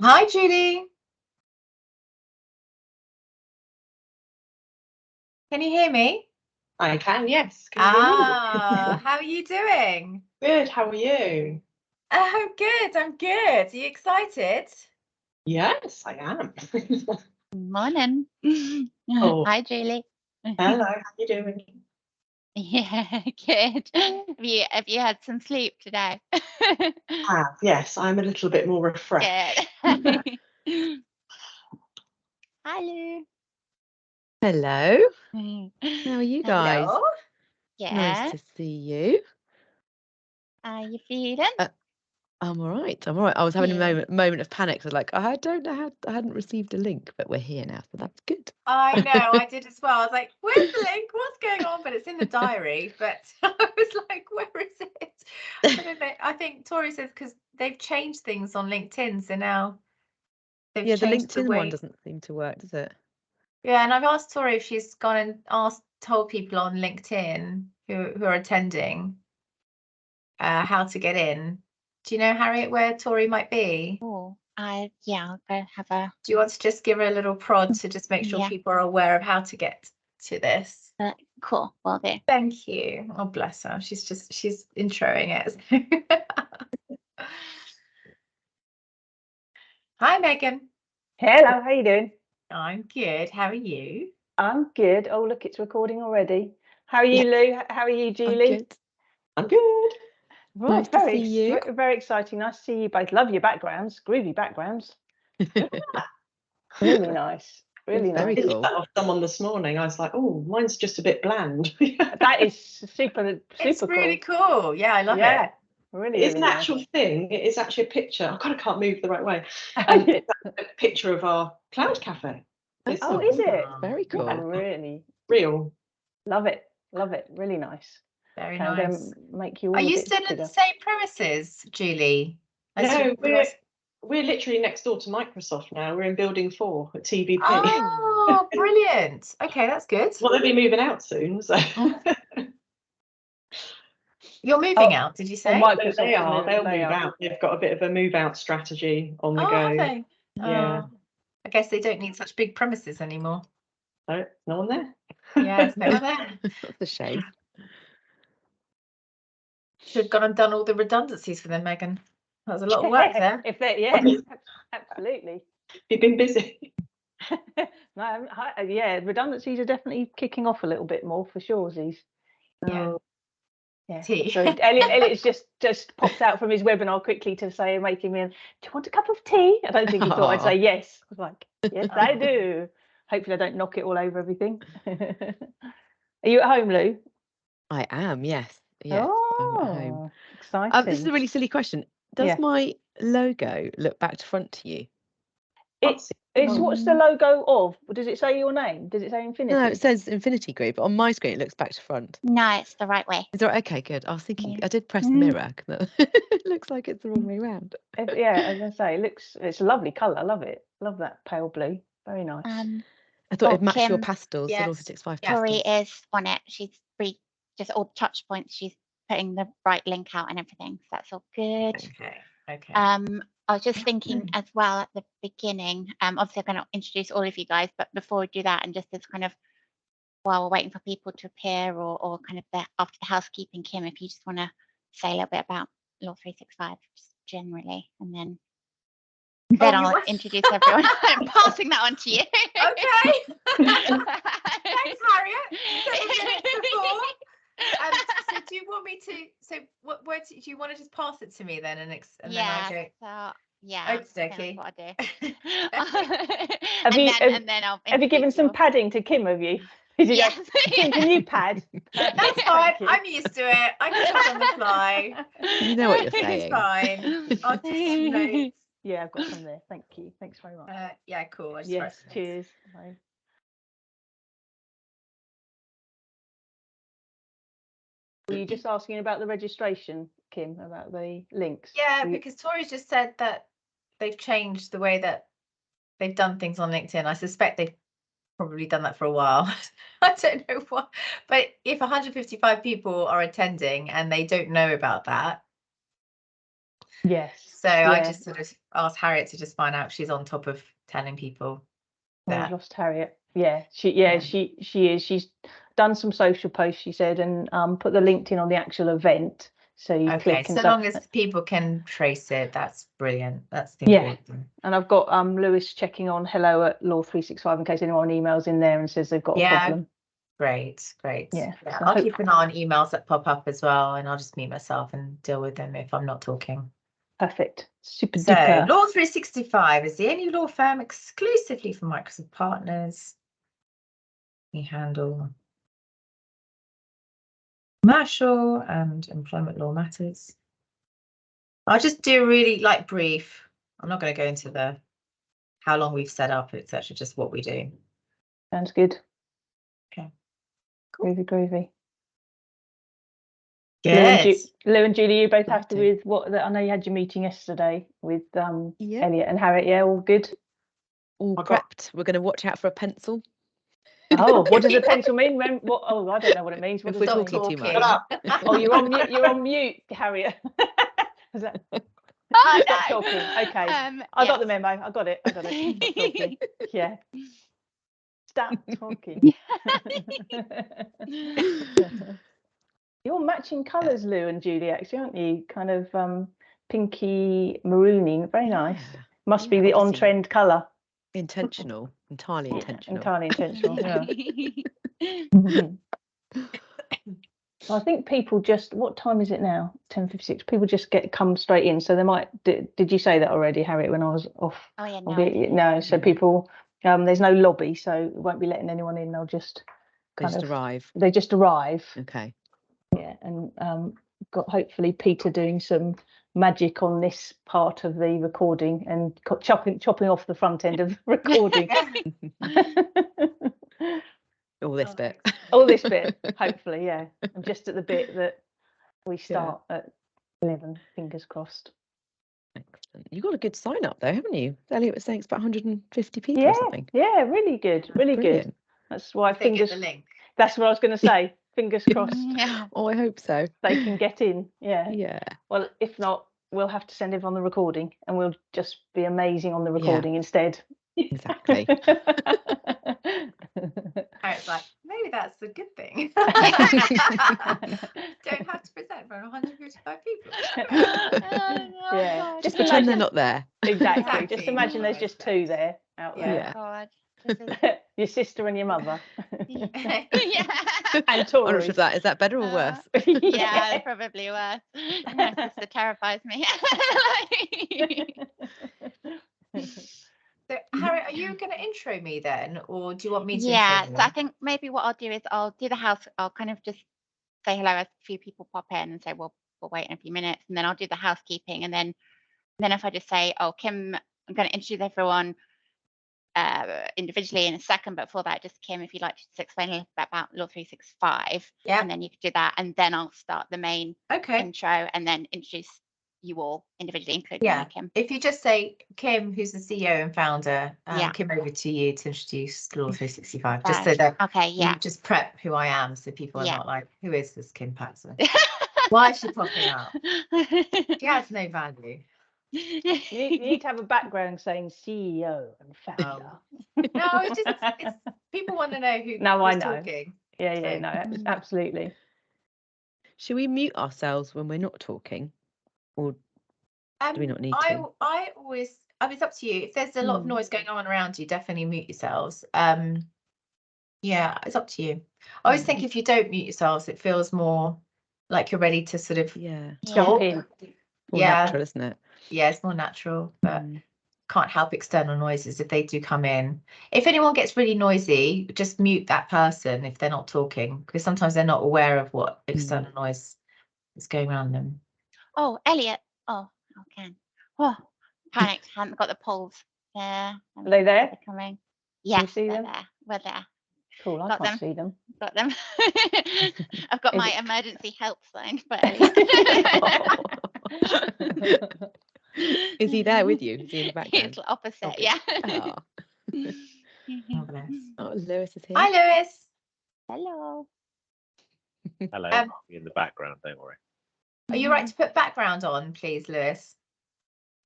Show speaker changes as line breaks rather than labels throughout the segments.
Hi, Judy. Can you hear me?
I can, yes. Can you hear me?
How are you doing?
Good, how are you?
Oh, good. I'm good. Are you excited?
Yes, I am.
Morning.
Oh.
Hi, Julie.
Hello, how are you doing?
Yeah, good. Have you had some sleep today?
Yes, I'm a little bit more refreshed.
Good. Hi, Lou.
Hello. How are you guys?
Hello.
Yeah.
Nice to see you.
How you feeling?
I'm all right. I'm all right. I was having
Yeah.
a moment of panic. I was like, I don't know how I hadn't received a link, but we're here now, so that's good.
I know, I did as well. I was like, where's the link? What's going on? But it's in the diary. But I was like, where is it? I don't know. I think Tori says because they've changed things on LinkedIn, so now they've
Yeah, the
changed
LinkedIn
way.
one doesn't seem to work, does it?
Yeah, and I've asked Tori if she's gone and told people on LinkedIn who are attending how to get in. Do you know, Harriet, where Tori might be?
Oh, yeah, I'll go have a.
Do you want to just give her a little prod to just make sure
Yeah.
people are aware of how to get to this?
Cool, will do.
Thank you. Oh, bless her. She's introing it. Hi, Megan.
Hello, how you doing?
I'm good. How are you?
I'm good. Oh, look, it's recording already. How are you, Lou? How are you, Julie?
I'm good.
I'm good.
Well,
Nice to see you.
Very exciting. Nice to see you both. Love your backgrounds, groovy backgrounds. Really nice. Really
Very
nice.
I
cool.
that off someone this morning. I was like, oh, mine's just a bit bland.
That is super
It's
cool.
really cool. Yeah, I love
Yeah,
it.
really,
It's
really
an
nice.
actual thing. It is actually a picture. Oh God, I can't move the right way. It's a picture of our cloud cafe. It's
Oh, is it?
Very cool.
Yeah, really.
real.
Love it. Love it. Really nice.
Very
Okay, I'm
nice.
going to make you all
Are
a
you
bit
still in
bigger.
the same premises, Julie? as
No,
you- the rest-
we're literally next door to Microsoft now. We're in building 4 at TVP.
Oh, brilliant. Okay, that's good.
Well, they'll be moving out soon, so
You're moving out, did you say?
Well, Microsoft
they are. They'll
they
move
are.
out. They've got a bit of a move out strategy on the
Oh,
go.
have they?
Yeah.
Oh, I guess they don't need such big premises anymore.
No, no one there.
Yeah, there's no one there.
That's a shame.
Should have gone and done all the redundancies for them, Megan. That was a lot of work there.
Absolutely.
You've been busy.
No, yeah, redundancies are definitely kicking off a little bit more for sure.
Yeah.
Yeah.
Tea.
So Elliot's just popped out from his webinar quickly to say, making me, do you want a cup of tea? I don't think he thought I'd say yes. I was like, yes, I do. Hopefully I don't knock it all over everything. Are you at home, Lou?
I am, yes. Yes, I'm at home.
Exciting.
This is a really silly question. Does my logo look back to front to you?
It's what's the logo of? Does it say your name? Does it say Infinity?
No, it says Infinity Group, but on my screen it looks back to front.
No, it's the right way.
Is it right? Okay, good. I was thinking, I did press the mirror. It looks like it's the wrong way around.
Yeah, as I say, it's a lovely colour. I love it. Love that pale blue. Very nice.
I thought it'd match your pastels, the Law 65
Tori
pastels.
is on it. She's just all the touch points. She's putting the right link out and everything. So that's all good.
Okay.
I was just thinking as well at the beginning, obviously I'm going to introduce all of you guys, but before we do that, and just as kind of while we're waiting for people to appear or kind of after the housekeeping, Kim, if you just want to say a little bit about Law 365 just generally, and then I'll introduce everyone. I'm passing that on to you.
Okay. Thanks, Harriet. 7 minutes before. So do you want me to? So where do you want to just pass it to me then, and then I go?
So yeah.
Okay.
What I do.
Have you given some padding to Kim? Have you?
Yes.
Kim, can you pad?
That's fine. I'm used to it. I can talk on the fly.
You know what you're saying.
It's fine. I'll just notes.
Yeah, I've got some there. Thank you. Thanks very much.
Yeah, cool.
Yes, cheers. Bye. Were you just asking about the registration, Kim, about the links?
Yeah, because Tori's just said that they've changed the way that they've done things on LinkedIn. I suspect they've probably done that for a while. I don't know what, but if 155 people are attending and they don't know about that,
yes,
So I
Yeah.
just sort of asked Harriet to just find out if she's on top of telling people
Oh, we've
that.
lost Harriet. Yeah, she is. She's done some social posts, she said, and put the LinkedIn on the actual event. So you
Okay,
click and
so
stuff.
long as people can trace it, that's brilliant. That's the
Yeah.
important.
And I've got Lewis checking on hello at Law 365 in case anyone emails in there and says they've got a problem.
Great.
Yeah, so
I'll keep an eye on emails that pop up as well, and I'll just mute myself and deal with them if I'm not talking.
Perfect. Super
So
duper.
Law 365 is the only law firm exclusively for Microsoft partners. We handle commercial and employment law matters. I'll just do really brief. I'm not going to go into the how long we've set up, etc. Just what we do.
Sounds good.
Okay. Cool.
Groovy.
Good.
Lou and Julie, you both happy
Exciting.
with what? I know you had your meeting yesterday with
Yeah.
Elliot and Harriet. Yeah, all good.
All
I got-
prepped. We're going to watch out for a pencil.
Oh, what does a pencil mean? What? Oh, I don't know what it means. What
If
does
we're
it mean?
talking too much.
Shut up.
Oh, you're on mute. You're on mute, Harriet. Is that?
Oh,
Stop
no.
talking. Okay. I got the memo. I got it. Stop talking. Yeah. Stop talking. You're matching colours, Lou and Julie, actually, aren't you? Kind of pinky marooning. Very nice.
Yeah.
Must be
Yeah,
the
obviously.
on-trend colour.
Intentional. Entirely intentional.
Entirely intentional. Yeah. I think people just. What time is it now? 10:56. People just come straight in. So they might. Did you say that already, Harriet? When I was off.
Oh yeah, no. I didn't.
No. So people. There's no lobby, so it won't be letting anyone in. They'll just.
They just arrive.
They just arrive.
Okay.
Yeah, and got hopefully Peter doing some magic on this part of the recording and chopping off the front end of the recording.
All this bit.
All this bit, hopefully, yeah. And just at the bit that we start at 11, fingers crossed.
Excellent. You got a good sign up though, haven't you? Elliot was saying it's about 150 people
Yeah,
or something.
yeah, really good, really
Brilliant.
good. That's why
If they get the link.
That's what I was going to say. Fingers crossed
Yeah.
Oh, I hope so.
they can get in. Yeah.
Yeah.
Well, if not, we'll have to send everyone the recording, and we'll just be amazing on the recording instead.
Exactly.
It's like, maybe that's a good thing. Don't have to present for 155 people.
Yeah.
Just pretend they're not there.
Exactly. Just
Exactly.
imagine there's just two there out
Oh,
there.
God.
Your sister and your mother.
Yeah.
And
I'm not
Tori.
sure if that's better or worse.
Yeah, it's probably worse. My sister terrifies me.
So, Harriet, are you going to intro me then, or do you want me to
Yeah,
intro
so I
you?
think maybe what I'll do is I'll do the house. I'll kind of just say hello as a few people pop in and say, well, we'll wait in a few minutes, and then I'll do the housekeeping, and then if I just say, oh, Kim, I'm going to introduce everyone individually in a second, but before that, just Kim, if you'd like to just explain a little bit about Law 365,
Yeah.
and then you could do that, and then I'll start the main
Okay.
intro, and then introduce you all individually, including
Yeah.
you, Kim.
If you just say Kim, who's the CEO and founder,
Yeah.
Kim, over to you to introduce Law 365, just so that
Okay, yeah.
you just prep who I am, so people are
Yeah.
not like, who is this Kim Paxson? Why is she popping up? She has no value.
You need to have a background saying CEO and founder.
No, it's people want to know who
No, I
who's
know.
talking.
Yeah,
So-
no, absolutely.
Should we mute ourselves when we're not talking? Or do we not need to?
I always, it's up to you. If there's a lot of noise going on around you, definitely mute yourselves. Yeah, it's up to you. I always think if you don't mute yourselves, it feels more like you're ready to sort of
Jump in.
More natural, isn't it?
Yeah, it's more natural, but can't help external noises if they do come in. If anyone gets really noisy, just mute that person if they're not talking, because sometimes they're not aware of what external noise is going around them.
Oh, Elliot. Oh, okay. Oh, panicked. Haven't got the polls there.
Are they there?
They're coming. Yes,
you see
they're
them?
there. We're there.
Cool, I
Got
can't
them.
see them.
Got them. I've got
Is
my
it-
emergency help sign for Elliot.
Is he there with you? Is he in the background?
He's opposite,
Oh, good.
yeah.
Oh.
Oh, bless.
Oh, Lewis is here.
Hi, Lewis.
Hello.
Hello, I'll be in the background, don't worry.
Are you right to put background on, please, Lewis?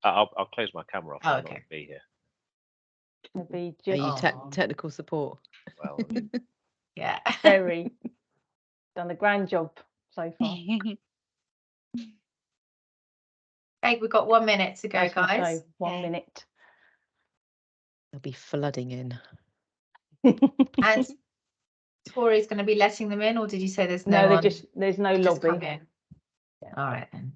I'll close my camera off.
Oh,
I'm not
okay.
gonna be here.
It'd be
Are
just
you
Aw.
technical support?
Well, I mean,
Yeah.
very done a grand job so far.
Okay, we've got 1 minute to go,
As we
guys.
say, 1
Okay.
minute.
They'll be flooding in.
And Tori's going to be letting them in, or did you say there's no
No,
one?
there's no
They just come
lobby.
in.
Yeah.
All right then.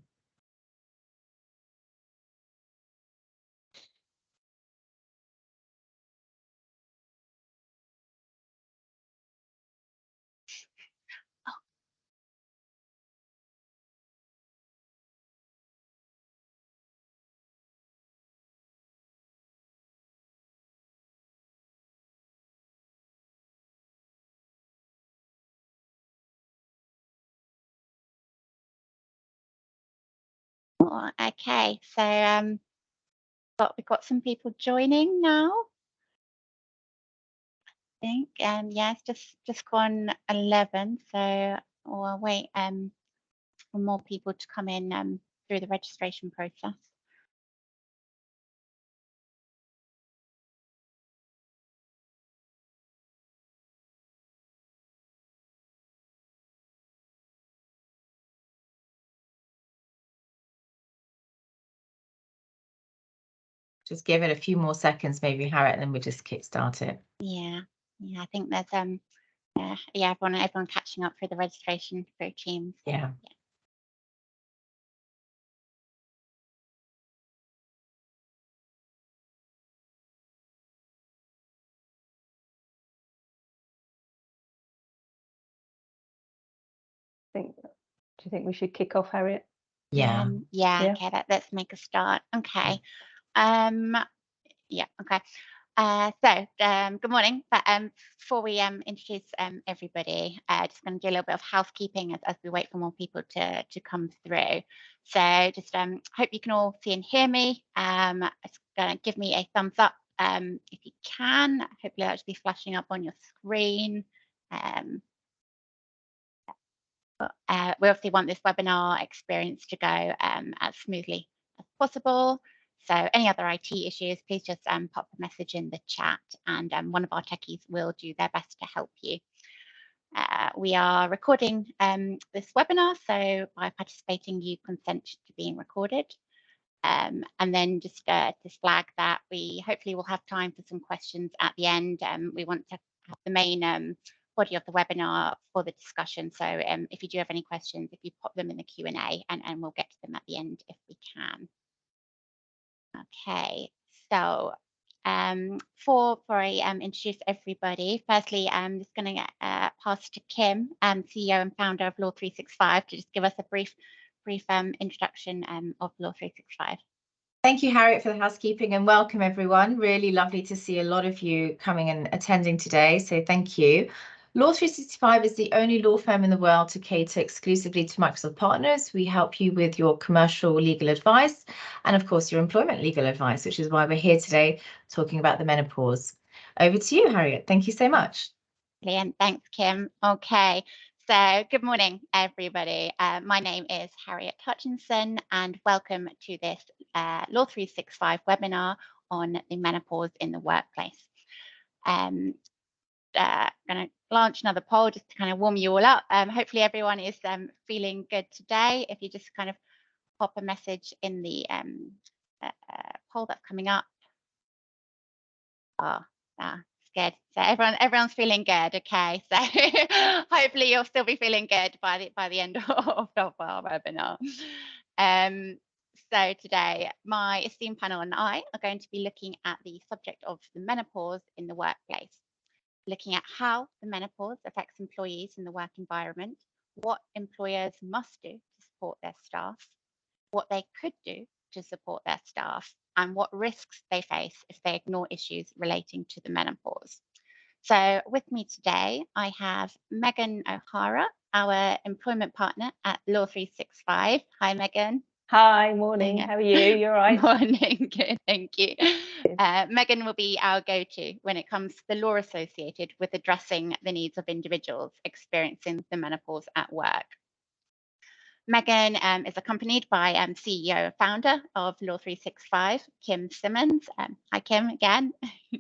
Oh, okay, so we've got some people joining now. I think yes, just gone 11, so we'll wait for more people to come in through the registration process.
Just give it a few more seconds, maybe, Harriet, and then we just kickstart it.
Yeah, I think there's yeah, everyone catching up through the registration through Teams.
Yeah.
Do you think we should kick off, Harriet?
Yeah.
Yeah.
Yeah.
Okay, let's make a start. Okay. Yeah. Okay. Good morning. But before we introduce everybody, just going to do a little bit of housekeeping as we wait for more people to come through. So just hope you can all see and hear me. It's going to give me a thumbs up if you can. Hopefully that should be flashing up on your screen. We obviously want this webinar experience to go as smoothly as possible. So any other IT issues, please just pop a message in the chat, and one of our techies will do their best to help you. We are recording this webinar, so by participating, you consent to being recorded. And then just to flag that we hopefully will have time for some questions at the end. We want to have the main body of the webinar for the discussion. So if you do have any questions, if you pop them in the Q&A, and we'll get to them at the end if we can. Okay, so before I introduce everybody, firstly, I'm just going to pass to Kim, CEO and founder of Law 365, to just give us a brief introduction of Law 365.
Thank you, Harriet, for the housekeeping, and welcome everyone. Really lovely to see a lot of you coming and attending today, so thank you. Law 365 is the only law firm in the world to cater exclusively to Microsoft partners. We help you with your commercial legal advice and, of course, your employment legal advice, which is why we're here today talking about the menopause. Over to you, Harriet. Thank you so much.
Brilliant. Thanks, Kim. Okay. So good morning, everybody. My name is Harriet Hutchinson, and welcome to this Law 365 webinar on the menopause in the workplace. I'm going to launch another poll just to kind of warm you all up. Hopefully everyone is feeling good today. If you just kind of pop a message in the poll that's coming up. Good. So everyone's feeling good. Okay. So hopefully you'll still be feeling good by the end of our webinar. So today, my esteemed panel and I are going to be looking at the subject of the menopause in the workplace, looking at how the menopause affects employees in the work environment, what employers must do to support their staff, what they could do to support their staff, and what risks they face if they ignore issues relating to the menopause. So with me today, I have Megan O'Hara, our employment partner at Law 365. Hi, Megan.
Hi, morning. How are you? You're right.
Morning. Good, thank you. Megan will be our go-to when it comes to the law associated with addressing the needs of individuals experiencing the menopause at work. Megan is accompanied by CEO and founder of Law 365, Kim Simmons. Hi, Kim, again.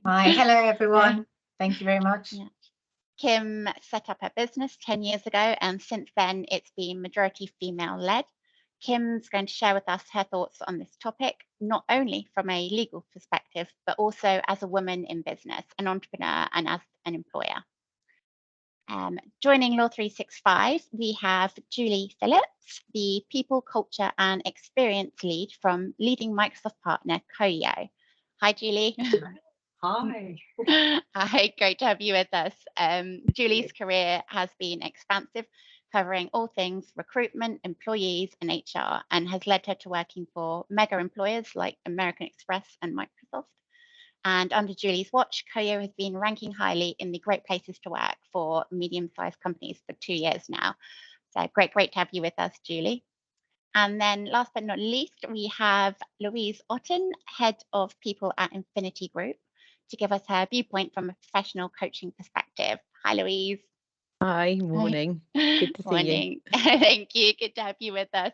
Hi, hello everyone. Thank you very much.
Yeah. Kim set up her business 10 years ago, and since then it's been majority female-led. Kim's going to share with us her thoughts on this topic, not only from a legal perspective, but also as a woman in business, an entrepreneur, and as an employer. Joining Law 365, we have Julie Phillips, the People, Culture and Experience Lead from leading Microsoft partner Koyo. Hi, Julie.
Hi.
Hi, great to have you with us. Julie's career has been expansive, covering all things recruitment, employees and HR, and has led her to working for mega employers like American Express and Microsoft. And under Julie's watch, Koyo has been ranking highly in the Great Places to Work for medium-sized companies for 2 years now. So great to have you with us, Julie. And then last but not least, we have Louise Otten, Head of People at Infinity Group, to give us her viewpoint from a professional coaching perspective. Hi, Louise.
Hi, morning. Good to see you.
Morning. Thank you. Good to have you with us.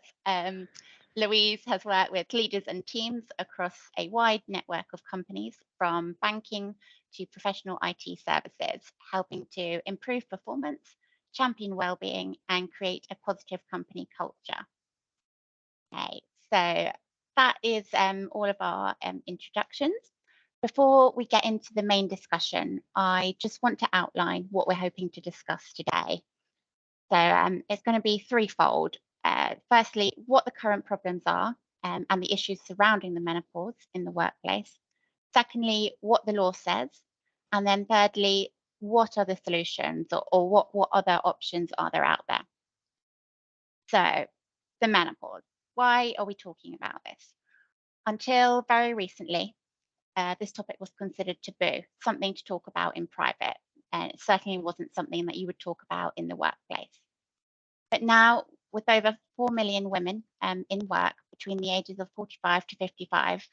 Louise has worked with leaders and teams across a wide network of companies, from banking to professional IT services, helping to improve performance, champion well-being, and create a positive company culture. Okay, so that is all of our introductions. Before we get into the main discussion, I just want to outline what we're hoping to discuss today. So it's going to be threefold. Firstly, what the current problems are and the issues surrounding the menopause in the workplace. Secondly, what the law says. And then thirdly, what are the solutions, or what other options are there out there? So the menopause. Why are we talking about this? Until very recently, this topic was considered taboo, something to talk about in private, and it certainly wasn't something that you would talk about in the workplace. But now, with over 4 million women in work between the ages of 45 to 55,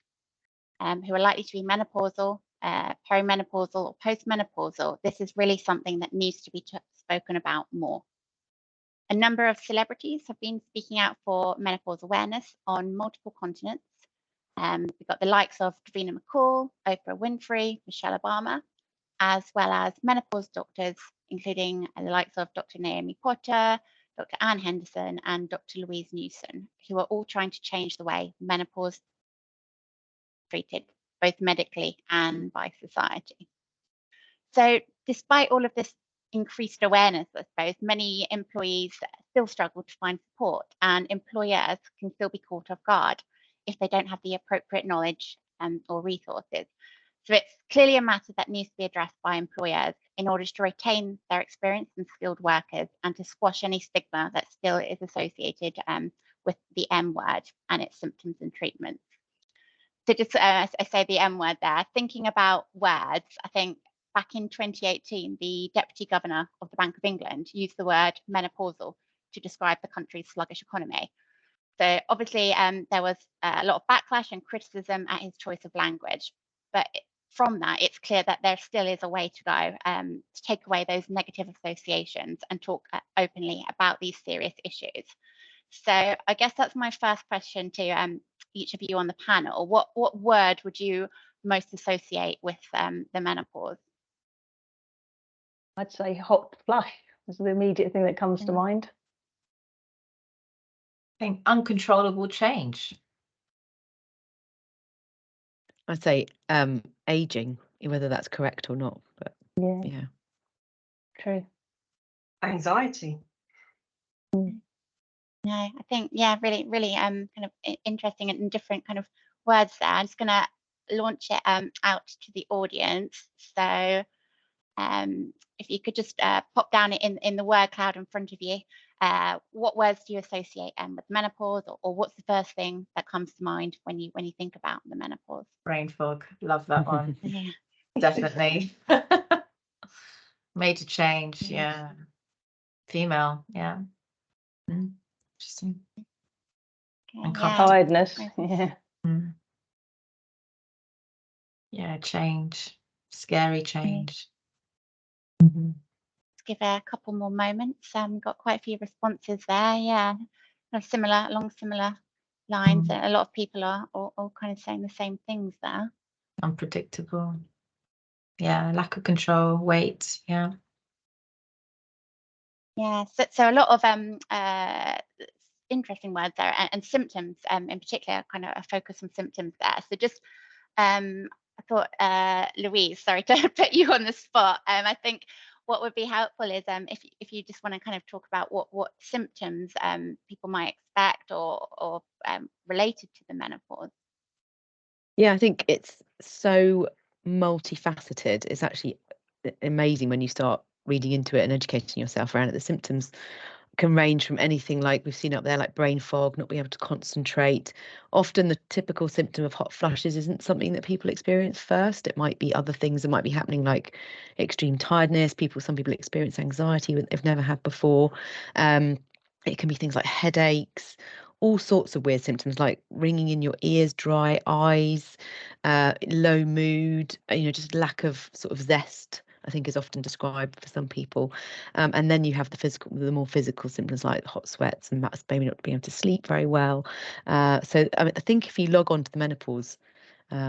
who are likely to be menopausal, perimenopausal, or postmenopausal, this is really something that needs to be spoken about more. A number of celebrities have been speaking out for menopause awareness on multiple continents. We've got the likes of Davina McCall, Oprah Winfrey, Michelle Obama, as well as menopause doctors, including the likes of Dr. Naomi Potter, Dr. Anne Henderson, and Dr. Louise Newson, who are all trying to change the way menopause is treated, both medically and by society. So despite all of this increased awareness, I suppose, many employees still struggle to find support, and employers can still be caught off guard if they don't have the appropriate knowledge or resources. So it's clearly a matter that needs to be addressed by employers in order to retain their experienced and skilled workers, and to squash any stigma that still is associated with the M word and its symptoms and treatments. So just I say the M word there, thinking about words, I think back in 2018, the Deputy Governor of the Bank of England used the word menopausal to describe the country's sluggish economy. So obviously there was a lot of backlash and criticism at his choice of language. But from that, it's clear that there still is a way to go to take away those negative associations and talk openly about these serious issues. So I guess that's my first question to each of you on the panel. What word would you most associate with the menopause?
I'd say hot flush is the immediate thing that comes to mind.
I think uncontrollable change.
I'd say aging, whether that's correct or not, but yeah.
True.
Anxiety.
No, I think, yeah, really kind of interesting and different kind of words there. I'm just going to launch it out to the audience. So if you could just pop down in the word cloud in front of you, what words do you associate with menopause, or what's the first thing that comes to mind when you think about the menopause?
Brain fog. Love that one.
Yeah.
Definitely. Major change. Yeah. Female. Yeah. Interesting.
Okay,
Tiredness. Yeah.
Yeah, change. Scary change.
Let's give a couple more moments. Got quite a few responses there. Yeah. along similar lines. A lot of people are all kind of saying the same things there.
Unpredictable. Yeah, lack of control, weight. Yeah.
Yeah, so a lot of interesting words there, and symptoms in particular, kind of a focus on symptoms there. So just I thought, Louise, sorry to put you on the spot. I think what would be helpful is if you just want to kind of talk about what symptoms people might expect or related to the menopause.
Yeah, I think it's so multifaceted. It's actually amazing when you start reading into it and educating yourself around it. The symptoms can range from anything like we've seen up there, like brain fog, not being able to concentrate. Often the typical symptom of hot flushes isn't something that people experience first. It might be other things that might be happening, like extreme tiredness. Some people experience anxiety that they've never had before. It can be things like headaches, all sorts of weird symptoms like ringing in your ears, dry eyes, low mood, just lack of sort of zest, I think is often described for some people. And then you have the more physical symptoms like hot sweats and maybe not being able to sleep very well. So I think if you log on to the Menopause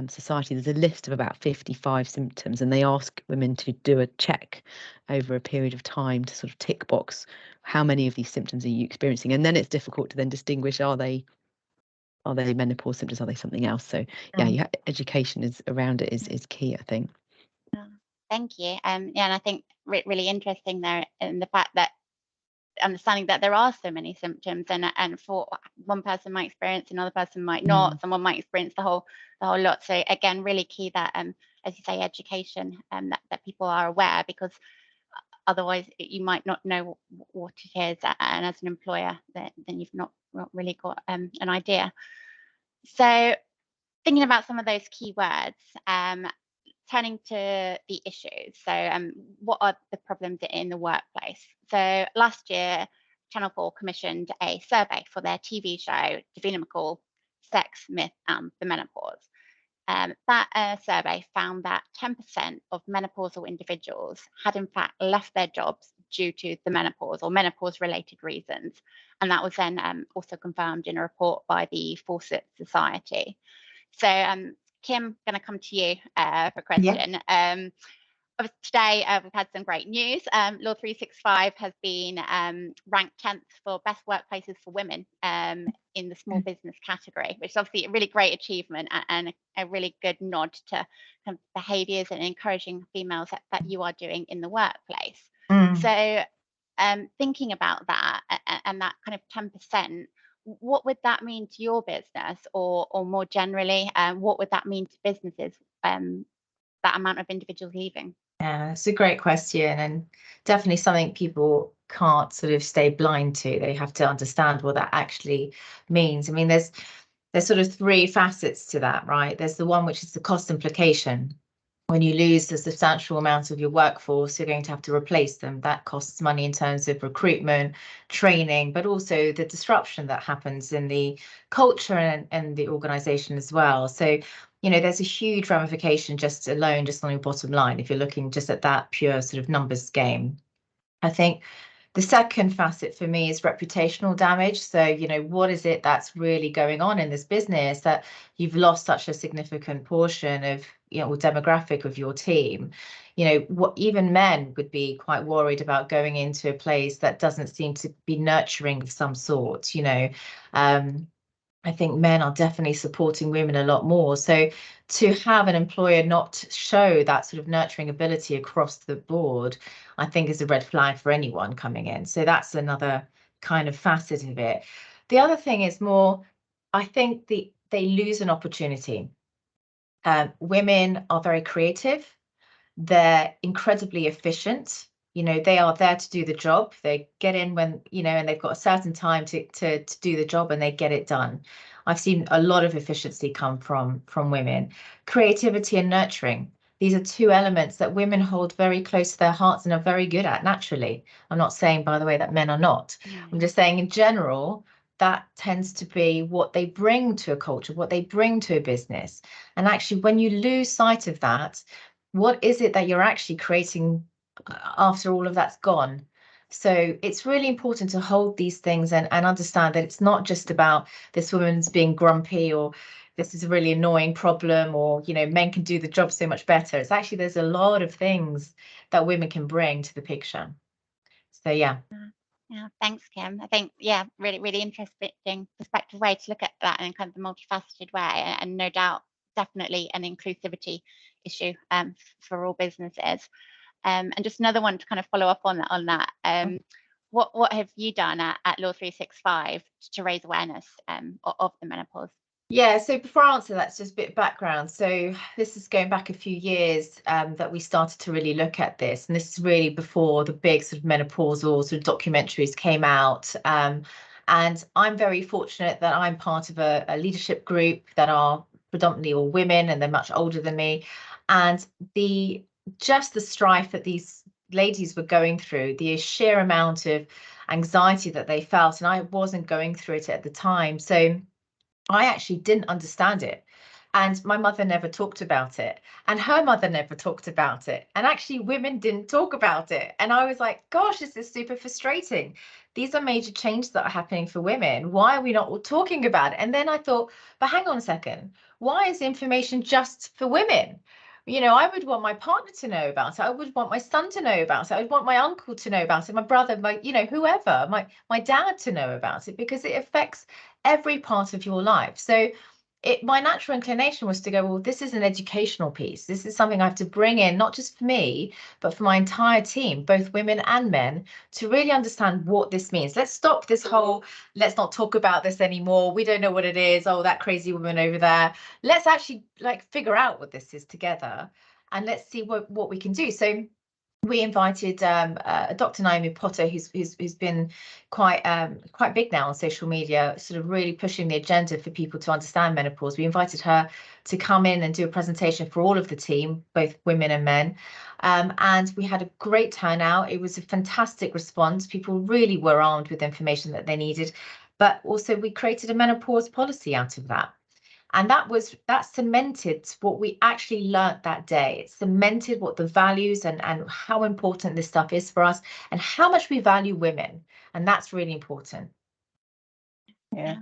Society, there's a list of about 55 symptoms, and they ask women to do a check over a period of time to sort of tick box how many of these symptoms are you experiencing. And then it's difficult to then distinguish, are they menopause symptoms, are they something else? So yeah, education is around it is key, I think.
Thank you. Yeah, and I think really interesting there in the fact that understanding that there are so many symptoms, and for one person might experience, another person might not, someone might experience the whole lot. So again, really key that as you say, education, that people are aware, because otherwise you might not know what it is, and as an employer then you've not really got an idea. So thinking about some of those key words, turning to the issues. So what are the problems in the workplace? So last year, Channel 4 commissioned a survey for their TV show, Davina McCall, Sex, Myth and the Menopause. That survey found that 10% of menopausal individuals had in fact left their jobs due to the menopause or menopause-related reasons. And that was then also confirmed in a report by the Fawcett Society. So Kim, going to come to you for a question. Today, we've had some great news. Law 365 has been ranked 10th for best workplaces for women in the small business category, which is obviously a really great achievement and a really good nod to kind of behaviours and encouraging females that you are doing in the workplace. So thinking about that and that kind of 10%, what would that mean to your business, or more generally, what would that mean to businesses, that amount of individuals leaving?
Yeah, it's a great question, and definitely something people can't sort of stay blind to. They have to understand what that actually means. I mean, there's sort of three facets to that, right? There's the one which is the cost implication. When you lose a substantial amount of your workforce, you're going to have to replace them. That costs money in terms of recruitment, training, but also the disruption that happens in the culture and the organization as well. So, there's a huge ramification just on your bottom line, if you're looking just at that pure sort of numbers game. I think the second facet for me is reputational damage. So, what is it that's really going on in this business that you've lost such a significant portion of, or demographic of your team? What even men would be quite worried about going into a place that doesn't seem to be nurturing of some sort. I think men are definitely supporting women a lot more. So to have an employer not show that sort of nurturing ability across the board, I think is a red flag for anyone coming in. So that's another kind of facet of it. The other thing is more, I think they lose an opportunity. Women are very creative. They're incredibly efficient. They are there to do the job. They get in when, and they've got a certain time to do the job, and they get it done. I've seen a lot of efficiency come from women. Creativity and nurturing. These are two elements that women hold very close to their hearts and are very good at naturally. I'm not saying, by the way, that men are not. I'm just saying in general, that tends to be what they bring to a culture, what they bring to a business. And actually, when you lose sight of that, what is it that you're actually creating after all of that's gone? So it's really important to hold these things and understand that it's not just about this woman's being grumpy, or this is a really annoying problem, or, you know, men can do the job so much better. It's actually, there's a lot of things that women can bring to the picture. So yeah.
Yeah, thanks, Kim. I think, yeah, really, really interesting perspective way to look at that in kind of the multifaceted way, and no doubt, definitely an inclusivity issue for all businesses. And just another one to kind of follow up on that. What have you done at Law 365 to raise awareness of the menopause?
Yeah, so before I answer that, just a bit of background. So this is going back a few years that we started to really look at this. And this is really before the big sort of menopausal sort of documentaries came out. And I'm very fortunate that I'm part of a leadership group that are predominantly all women, and they're much older than me. And just the strife that these ladies were going through, the sheer amount of anxiety that they felt, and I wasn't going through it at the time. So I actually didn't understand it. And my mother never talked about it. And her mother never talked about it. And actually, women didn't talk about it. And I was like, gosh, this is super frustrating. These are major changes that are happening for women. Why are we not all talking about it? And then I thought, but hang on a second. Why is information just for women? You know, I would want my partner to know about it. I would want my son to know about it. I would want my uncle to know about it, my brother, my, you know, whoever, my dad to know about it, because it affects every part of your life. So my natural inclination was to go, well, this is an educational piece. This is something I have to bring in, not just for me, but for my entire team, both women and men, to really understand what this means. Let's stop this whole, let's not talk about this anymore. We don't know what it is. Oh, that crazy woman over there. Let's actually like figure out what this is together, and let's see what we can do. So we invited Dr. Naomi Potter, who's been quite big now on social media, sort of really pushing the agenda for people to understand menopause. We invited her to come in and do a presentation for all of the team, both women and men. And we had a great turnout. It was a fantastic response. People really were armed with information that they needed. But also we created a menopause policy out of that. And that cemented what we actually learnt that day. It cemented what the values and how important this stuff is for us, and how much we value women. And that's really important.
Yeah.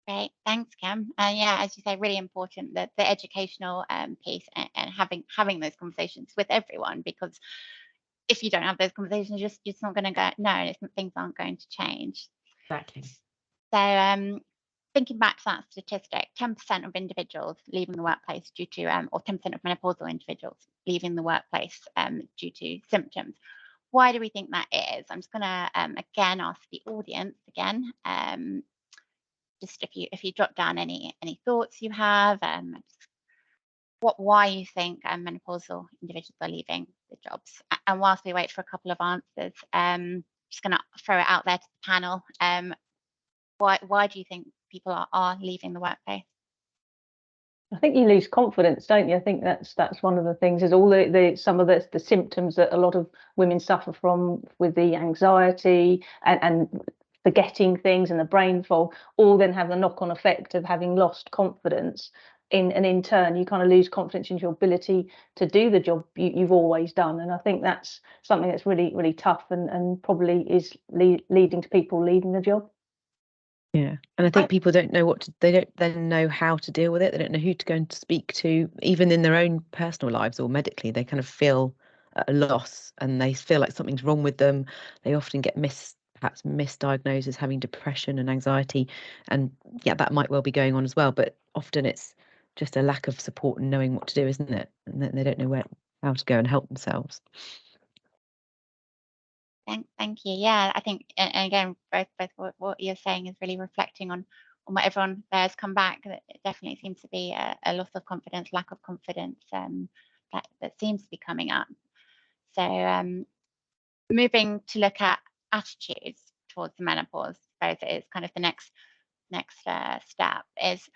Great, thanks, Kim. And yeah, as you say, really important that the educational piece and having those conversations with everyone, because if you don't have those conversations, you're just not going to go. No, things aren't going to change.
Exactly.
So thinking back to that statistic, 10% of individuals leaving the workplace due to, or 10% of menopausal individuals leaving the workplace due to symptoms. Why do we think that is? I'm just going to again ask the audience again. Just if you jot down any thoughts you have, why you think menopausal individuals are leaving the jobs. And whilst we wait for a couple of answers, just going to throw it out there to the panel. Why do you think people are leaving the workplace?
I think you lose confidence, don't you? I think that's one of the things, is all some of the symptoms that a lot of women suffer from, with the anxiety and forgetting things and the brain fog, all then have the knock-on effect of having lost confidence and in turn you kind of lose confidence in your ability to do the job you've always done. And I think that's something that's really, really tough and probably is leading to people leaving the job.
Yeah, and I think people don't know they don't then know how to deal with it. They don't know who to go and speak to, even in their own personal lives or medically. They kind of feel at a loss, and they feel like something's wrong with them. They often get perhaps misdiagnosed as having depression and anxiety, and yeah, that might well be going on as well. But often it's just a lack of support and knowing what to do, isn't it? And then they don't know how to go and help themselves.
Thank you. Yeah, I think, and again, both what you're saying is really reflecting on what everyone there has come back. That it definitely seems to be a loss of confidence, lack of confidence, that seems to be coming up. So moving to look at attitudes towards the menopause, I suppose it is kind of the next step. Is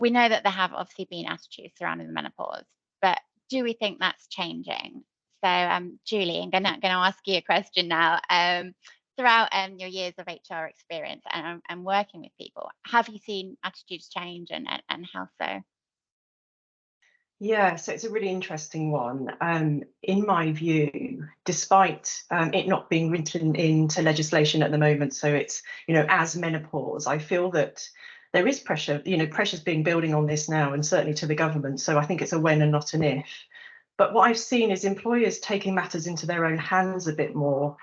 we know that there have obviously been attitudes surrounding the menopause, but do we think that's changing? So, Julie, I'm gonna ask you a question now. Throughout your years of HR experience and working with people, have you seen attitudes change, and how so?
Yeah, so it's a really interesting one. In my view, despite it not being written into legislation at the moment, so it's, as menopause, I feel that there is pressure, pressure's being building on this now, and certainly to the government. So I think it's a when and not an if. But what I've seen is employers taking matters into their own hands a bit more,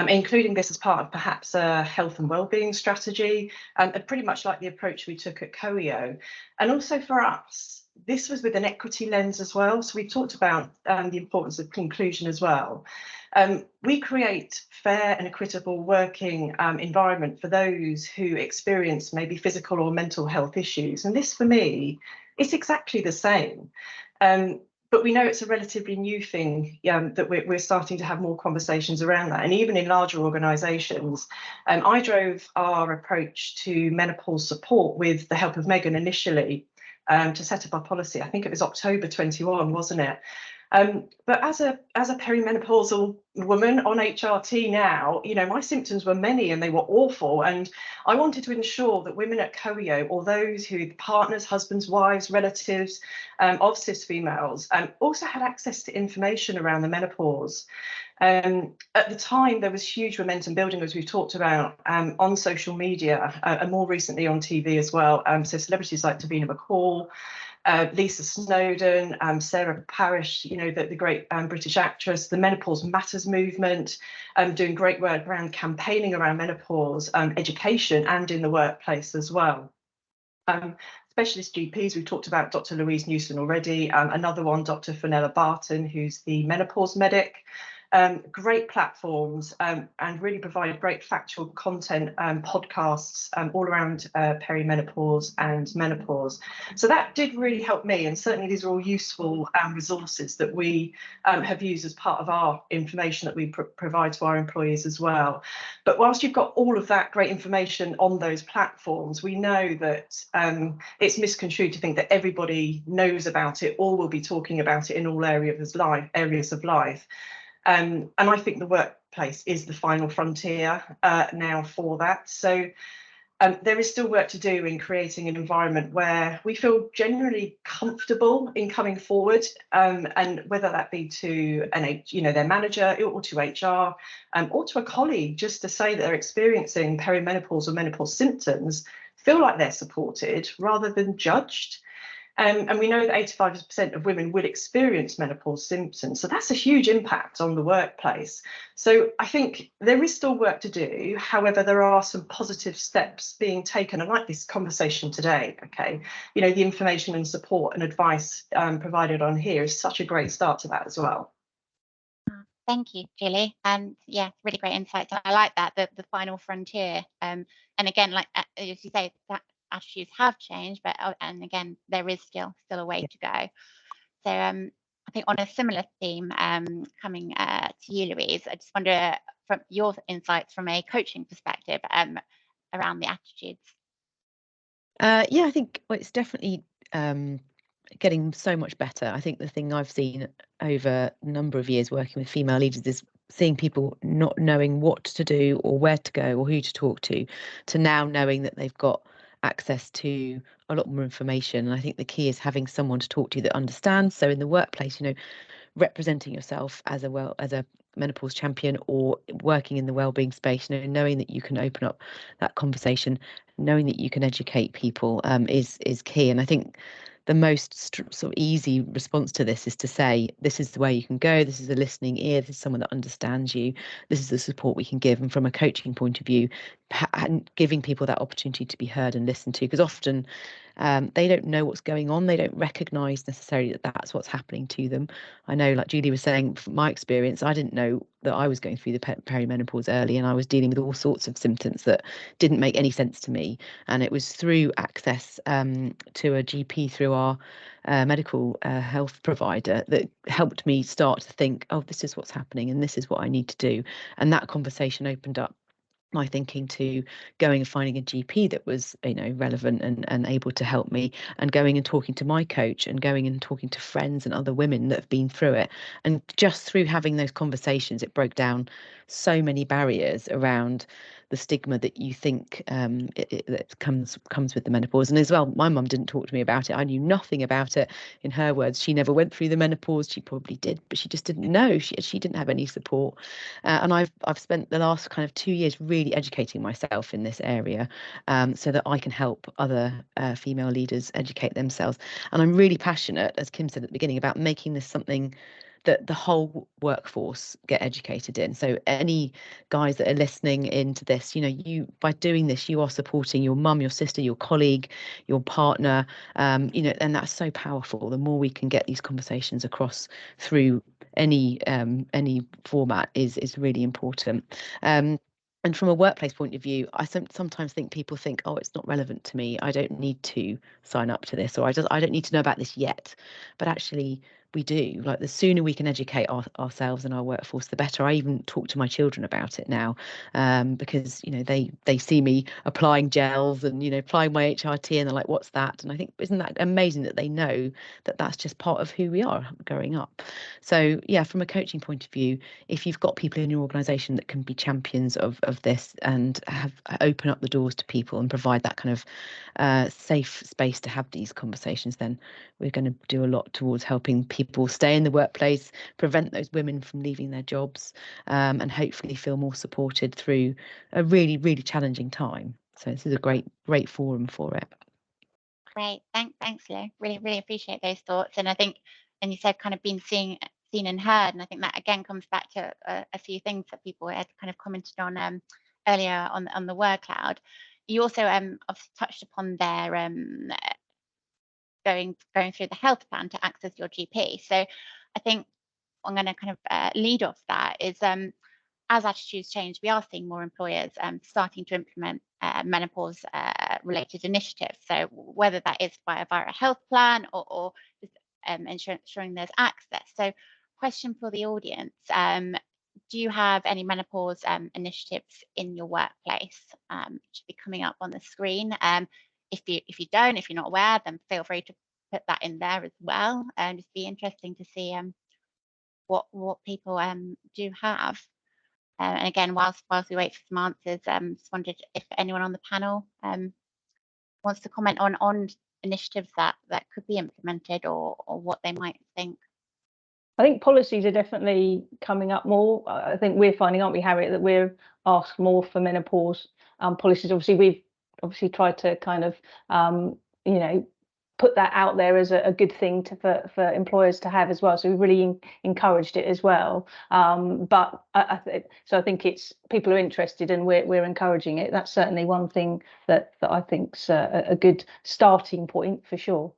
including this as part of perhaps a health and wellbeing strategy, pretty much like the approach we took at COEO. And also for us, this was with an equity lens as well. So we talked about the importance of inclusion as well. We create fair and equitable working environment for those who experience maybe physical or mental health issues. And this, for me, is exactly the same. But we know it's a relatively new thing, that we're starting to have more conversations around that. And even in larger organisations, I drove our approach to menopause support with the help of Megan initially, to set up our policy. I think it was October 21, wasn't it? But as a perimenopausal woman on HRT now, my symptoms were many and they were awful. And I wanted to ensure that women at COEO, or those who partners, husbands, wives, relatives of cis females, also had access to information around the menopause. At the time, there was huge momentum building, as we've talked about, on social media, and more recently on TV as well. So celebrities like Davina McCall, Lisa Snowdon, Sarah Parish, the great British actress, the Menopause Matters movement, doing great work around campaigning around menopause, education, and in the workplace as well. Specialist GPs, we've talked about Dr. Louise Newson already, another one, Dr. Fenella Barton, who's the menopause medic. Great platforms, and really provide great factual content, podcasts all around perimenopause and menopause. So that did really help me, and certainly these are all useful resources that we have used as part of our information that we provide to our employees as well. But whilst you've got all of that great information on those platforms, we know that it's misconstrued to think that everybody knows about it or will be talking about it in all areas of life. And I think the workplace is the final frontier now for that. So there is still work to do in creating an environment where we feel generally comfortable in coming forward, and whether that be to their manager or to HR, or to a colleague, just to say that they're experiencing perimenopause or menopause symptoms, feel like they're supported rather than judged. And we know that 85% of women will experience menopause symptoms. So that's a huge impact on the workplace. So I think there is still work to do. However, there are some positive steps being taken. I like this conversation today. Okay, the information and support and advice provided on here is such a great start to that as well.
Thank you, Julie. And yeah, really great insights. I like that, the final frontier. And again, like as you say, that attitudes have changed, but and again, there is still a way to go. So I think on a similar theme, coming to you, Louise, I just wonder from your insights from a coaching perspective around the attitudes.
Yeah, I think it's definitely getting so much better. I think the thing I've seen over a number of years working with female leaders is seeing people not knowing what to do or where to go or who to talk to now knowing that they've got access to a lot more information. And I think the key is having someone to talk to that understands. So in the workplace, representing yourself as a menopause champion or working in the wellbeing space, knowing that you can open up that conversation, knowing that you can educate people is key. And I think the most sort of easy response to this is to say, this is the way you can go, this is a listening ear, this is someone that understands you, this is the support we can give. And from a coaching point of view, giving people that opportunity to be heard and listened to, because often they don't know what's going on, they don't recognise necessarily that that's what's happening to them. I know, like Julie was saying, from my experience, I didn't know that I was going through the perimenopause early, and I was dealing with all sorts of symptoms that didn't make any sense to me. And it was through access to a GP through our medical health provider that helped me start to think, oh, this is what's happening and this is what I need to do. And that conversation opened up my thinking to going and finding a GP that was relevant and able to help me, and going and talking to my coach and going and talking to friends and other women that have been through it. And just through having those conversations, it broke down so many barriers around the stigma that you think that comes with the menopause. And as well, my mum didn't talk to me about it. I knew nothing about it. In her words, she never went through the menopause. She probably did, but she just didn't know. She didn't have any support. And I've spent the last kind of 2 years really educating myself in this area, so that I can help other female leaders educate themselves. And I'm really passionate, as Kim said at the beginning, about making this something that the whole workforce get educated in. So any guys that are listening into this, you by doing this, you are supporting your mum, your sister, your colleague, your partner, and that's so powerful. The more we can get these conversations across through any format is really important. And from a workplace point of view, I sometimes think people think, oh, it's not relevant to me. I don't need to sign up to this, or I don't need to know about this yet. But actually, we do. Like, the sooner we can educate ourselves and our workforce, the better. I even talk to my children about it now, because they see me applying gels and applying my HRT, and they're like, what's that? And I think, isn't that amazing that they know that that's just part of who we are growing up? So yeah, from a coaching point of view, if you've got people in your organisation that can be champions of this and open up the doors to people and provide that kind of safe space to have these conversations, then we're going to do a lot towards helping people stay in the workplace, prevent those women from leaving their jobs, and hopefully feel more supported through a really, really challenging time. So this is a great forum for it.
Great, thanks, Lou. Really, really appreciate those thoughts. And I think, and you said kind of being seen and heard, and I think that again comes back to a few things that people had kind of commented on earlier on the word cloud. You also obviously touched upon their going through the health plan to access your GP. So I think I'm going to kind of lead off that is as attitudes change, we are seeing more employers starting to implement menopause related initiatives. So whether that is via a health plan or just ensuring there's access. So question for the audience, do you have any menopause initiatives in your workplace? It should be coming up on the screen. If you don't, if you're not aware, then feel free to put that in there as well. And just be interesting to see what people do have. And again, whilst we wait for some answers, just wondered if anyone on the panel wants to comment on initiatives that could be implemented or what they might think.
I think policies are definitely coming up more. I think we're finding, aren't we, Harriet, that we're asked more for menopause policies. Obviously, we've tried to kind of, put that out there as a good thing for employers to have as well. So we've really encouraged it as well. But I think it's people are interested and we're encouraging it. That's certainly one thing that I think's a good starting point for sure.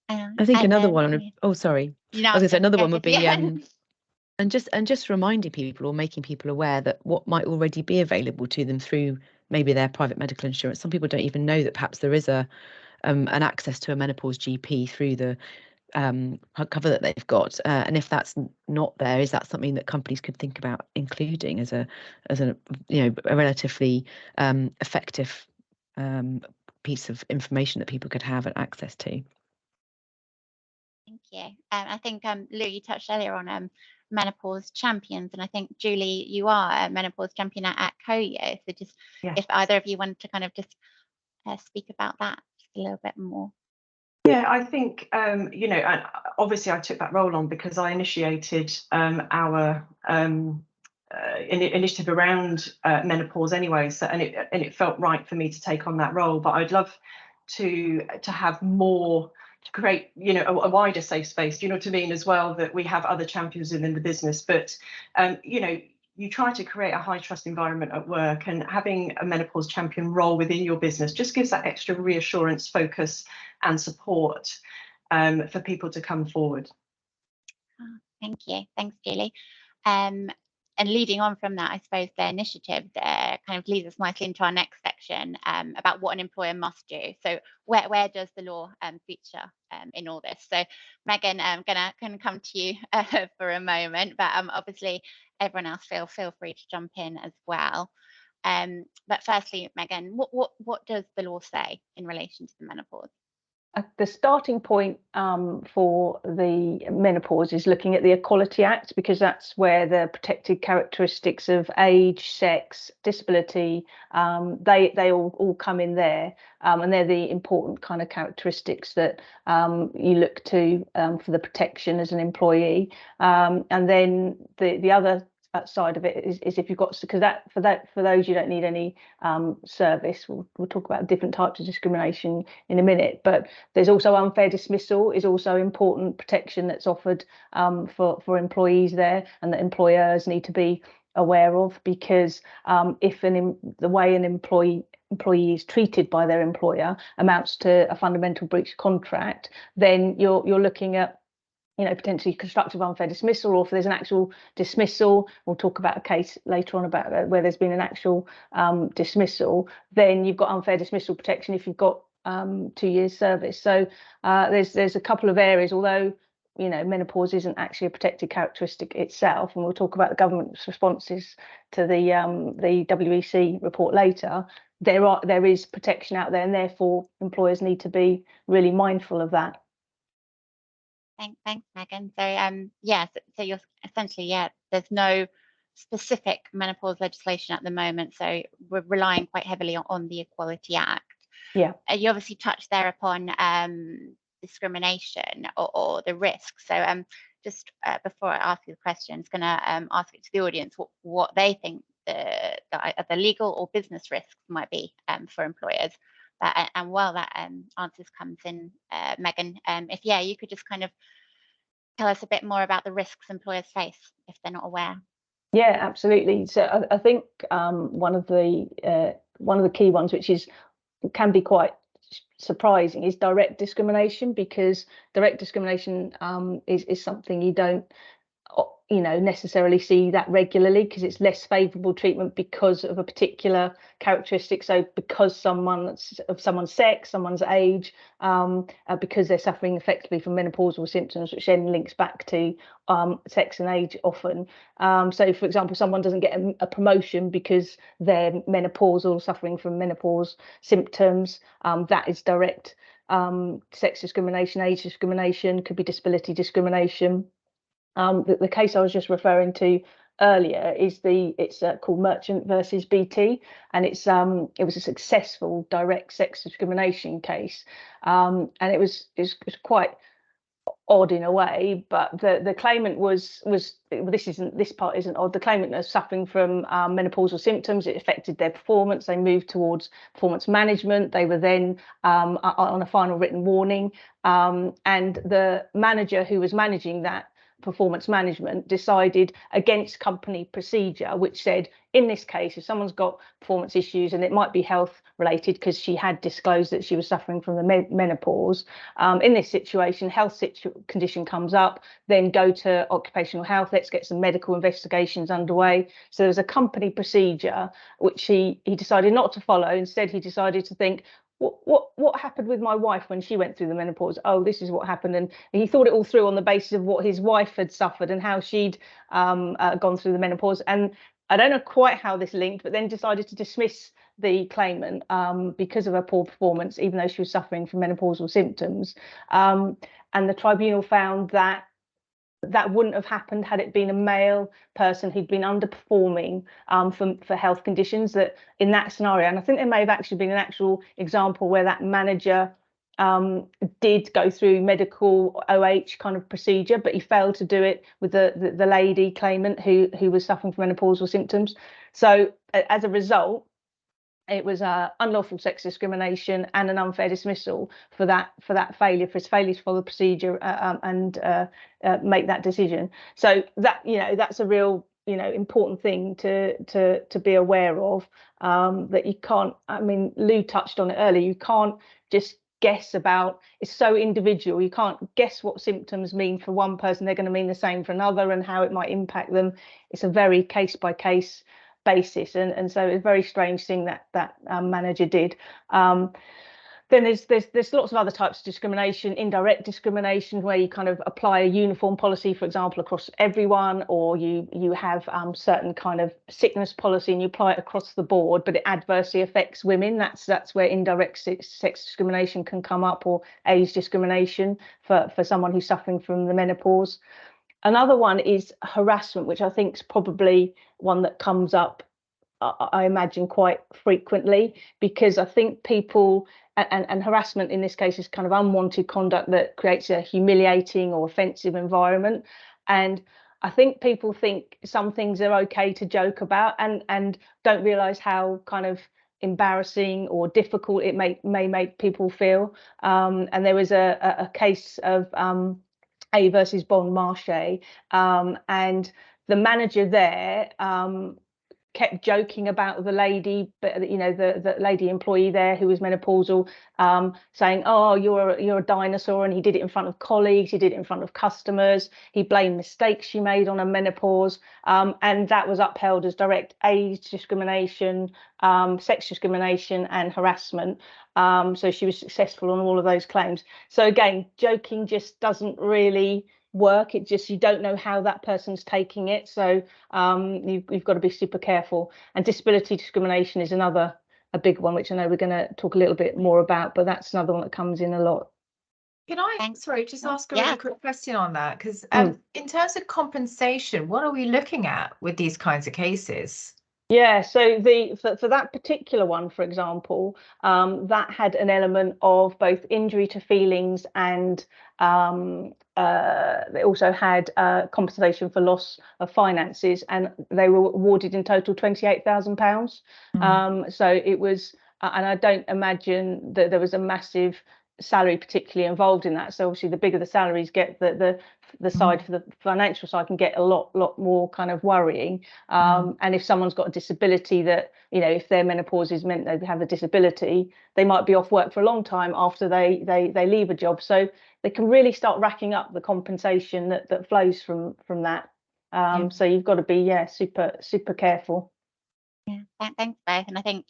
I think another one. Oh, sorry. I was going to say another one would be and just reminding people or making people aware that what might already be available to them through maybe their private medical insurance. Some people don't even know that perhaps there is an access to a menopause GP through the cover that they've got, and if that's not there, is that something that companies could think about including as a relatively effective piece of information that people could have access to?
Thank you. I think Lou, you touched earlier on menopause champions, and I think Julie, you are a menopause champion at COYO. So just if either of you wanted to kind of just speak about that just a little bit more.
Yeah, I think, obviously I took that role on because I initiated our initiative around menopause anyway. So, and it felt right for me to take on that role. But I'd love to have more, to create, a wider safe space. Do you know what I mean? As well, that we have other champions within the business. But, you try to create a high trust environment at work, and having a menopause champion role within your business just gives that extra reassurance, focus and support for people to come forward.
Oh, thank you. Thanks, Julie. And leading on from that, I suppose the initiative kind of leads us nicely into our next section about what an employer must do. So where does the law feature in all this? So Megan, I'm gonna come to you for a moment, but obviously everyone else feel free to jump in as well. But firstly, Megan, what does the law say in relation to the menopause?
the starting point for the menopause is looking at the Equality Act, because that's where the protected characteristics of age, sex, disability, they all come in there, and they're the important kind of characteristics that you look to for the protection as an employee. And then the other side of it is if you've got, because for those you don't need any service. We'll talk about different types of discrimination in a minute, but there's also unfair dismissal is also important protection that's offered for employees there, and that employers need to be aware of, because if the way an employee is treated by their employer amounts to a fundamental breach of contract, then you're looking at potentially constructive unfair dismissal, or if there's an actual dismissal. We'll talk about a case later on about where there's been an actual dismissal, then you've got unfair dismissal protection if you've got 2 years service. So there's a couple of areas, although menopause isn't actually a protected characteristic itself, and we'll talk about the government's responses to the WEC report later. There is protection out there, and therefore employers need to be really mindful of that.
Thanks, Megan. So so you're essentially, there's no specific menopause legislation at the moment, so we're relying quite heavily on the Equality Act.
Yeah.
You obviously touched there upon discrimination or the risks. So just before I ask you the question, I'm going to ask it to the audience what they think the legal or business risks might be for employers. And while that answers comes in, Megan, if you could just kind of tell us a bit more about the risks employers face if they're not aware.
Yeah, absolutely. So I think one of the key ones, which can be quite surprising, is direct discrimination, because direct discrimination is something you don't necessarily see that regularly, because it's less favourable treatment because of a particular characteristic. So because someone's sex, someone's age, because they're suffering effectively from menopausal symptoms, which then links back to sex and age often. So for example, someone doesn't get a promotion because they're menopausal, suffering from menopause symptoms. That is direct sex discrimination. Age discrimination could be disability discrimination. The case I was just referring to earlier is it's called Merchant versus BT, and it was a successful direct sex discrimination case, and it was quite odd in a way, but the claimant was this part isn't odd. The claimant was suffering from menopausal symptoms. It affected their performance. They moved towards performance management. They were then on a final written warning, and the manager who was managing that performance management decided against company procedure, which said, in this case, if someone's got performance issues, and it might be health related because she had disclosed that she was suffering from the menopause, in this situation, health condition comes up, then go to occupational health, let's get some medical investigations underway. So there's a company procedure which he decided not to follow. Instead, he decided to think, what happened with my wife when she went through the menopause? Oh, this is what happened. And he thought it all through on the basis of what his wife had suffered and how she'd gone through the menopause. And I don't know quite how this linked, but then decided to dismiss the claimant because of her poor performance, even though she was suffering from menopausal symptoms. And the tribunal found that wouldn't have happened had it been a male person who'd been underperforming for health conditions. That in that scenario, and I think there may have actually been an actual example where that manager did go through medical OH kind of procedure, but he failed to do it with the lady claimant who was suffering from menopausal symptoms. So as a result, it was unlawful sex discrimination and an unfair dismissal for that failure, for his failure to follow the procedure and make that decision. So that that's a real important thing to be aware of, that you can't. I mean, Lou touched on it earlier. You can't just guess about. It's so individual. You can't guess what symptoms mean for one person. They're going to mean the same for another, and how it might impact them. It's a very case by case basis, and so it's a very strange thing that manager did. Then there's lots of other types of discrimination, indirect discrimination, where you kind of apply a uniform policy, for example, across everyone, or you have certain kind of sickness policy and you apply it across the board, but it adversely affects women. That's where indirect sex discrimination can come up, or age discrimination for someone who's suffering from the menopause. Another one is harassment, which I think is probably one that comes up, I imagine, quite frequently, because I think people, and harassment in this case is kind of unwanted conduct that creates a humiliating or offensive environment. And I think people think some things are okay to joke about, and don't realise how kind of embarrassing or difficult it may make people feel. And there was a case of A versus Bon Marché, and the manager there kept joking about the lady, but you know, the lady employee there who was menopausal, saying, "Oh, you're a dinosaur," and he did it in front of colleagues, he did it in front of customers, he blamed mistakes she made on her menopause, and that was upheld as direct age discrimination, sex discrimination, and harassment. So she was successful on all of those claims. So again, joking just doesn't really work. It just, you don't know how that person's taking it, so you've got to be super careful. And disability discrimination is a big one, which I know we're going to talk a little bit more about, but that's another one that comes in a lot.
Can I,
Thanks.
sorry, just ask a
Yeah.
really quick question on that? Because in terms of compensation, what are we looking at with these kinds of cases?
Yeah, so for that particular one, for example, that had an element of both injury to feelings, and they also had compensation for loss of finances, and they were awarded in total £28,000. So it was, and I don't imagine that there was a massive salary particularly involved in that. So obviously, the bigger the salaries get, the side for the financial side can get a lot more kind of worrying. And if someone's got a disability that, you know, if their menopause is meant they have a disability, they might be off work for a long time after they leave a job. So they can really start racking up the compensation that flows from that. So you've got to be super careful.
Yeah, thanks both. And I think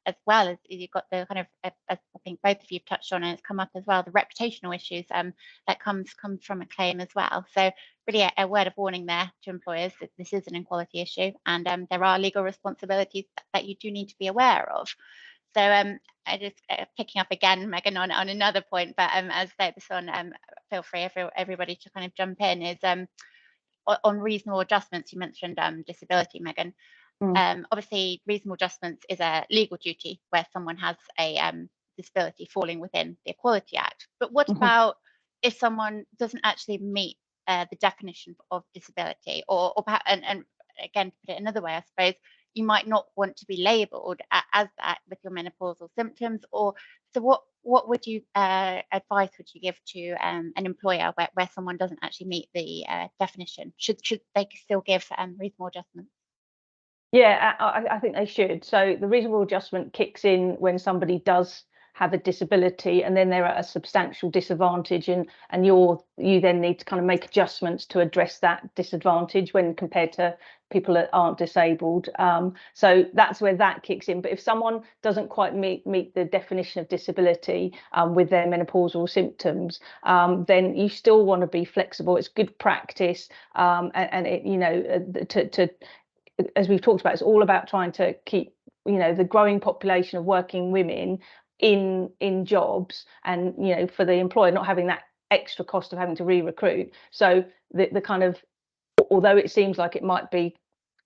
as well as you've got the kind of, as I think both of you have touched on, and it's come up as well, the reputational issues that comes from a claim as well. So really a word of warning there to employers that this is an equality issue, and there are legal responsibilities that you do need to be aware of. So I just picking up again, Megan, on another point, but as I say this on, feel free everybody to kind of jump in, is on reasonable adjustments. You mentioned disability, Megan. Obviously, reasonable adjustments is a legal duty where someone has a disability falling within the Equality Act. But what about if someone doesn't actually meet the definition of disability, or perhaps, and again, to put it another way, I suppose, you might not want to be labelled as that with your menopausal symptoms, or so what would you advice would you give to an employer where someone doesn't actually meet the definition? Should they still give reasonable adjustments?
Yeah, I think they should. So the reasonable adjustment kicks in when somebody does have a disability and then they're at a substantial disadvantage, and you then need to kind of make adjustments to address that disadvantage when compared to people that aren't disabled. So that's where that kicks in. But if someone doesn't quite meet the definition of disability with their menopausal symptoms, then you still want to be flexible. It's good practice, and it, you know, to as we've talked about, it's all about trying to keep, you know, the growing population of working women in jobs, and, you know, for the employer not having that extra cost of having to re-recruit. So the kind of, although it seems like it might be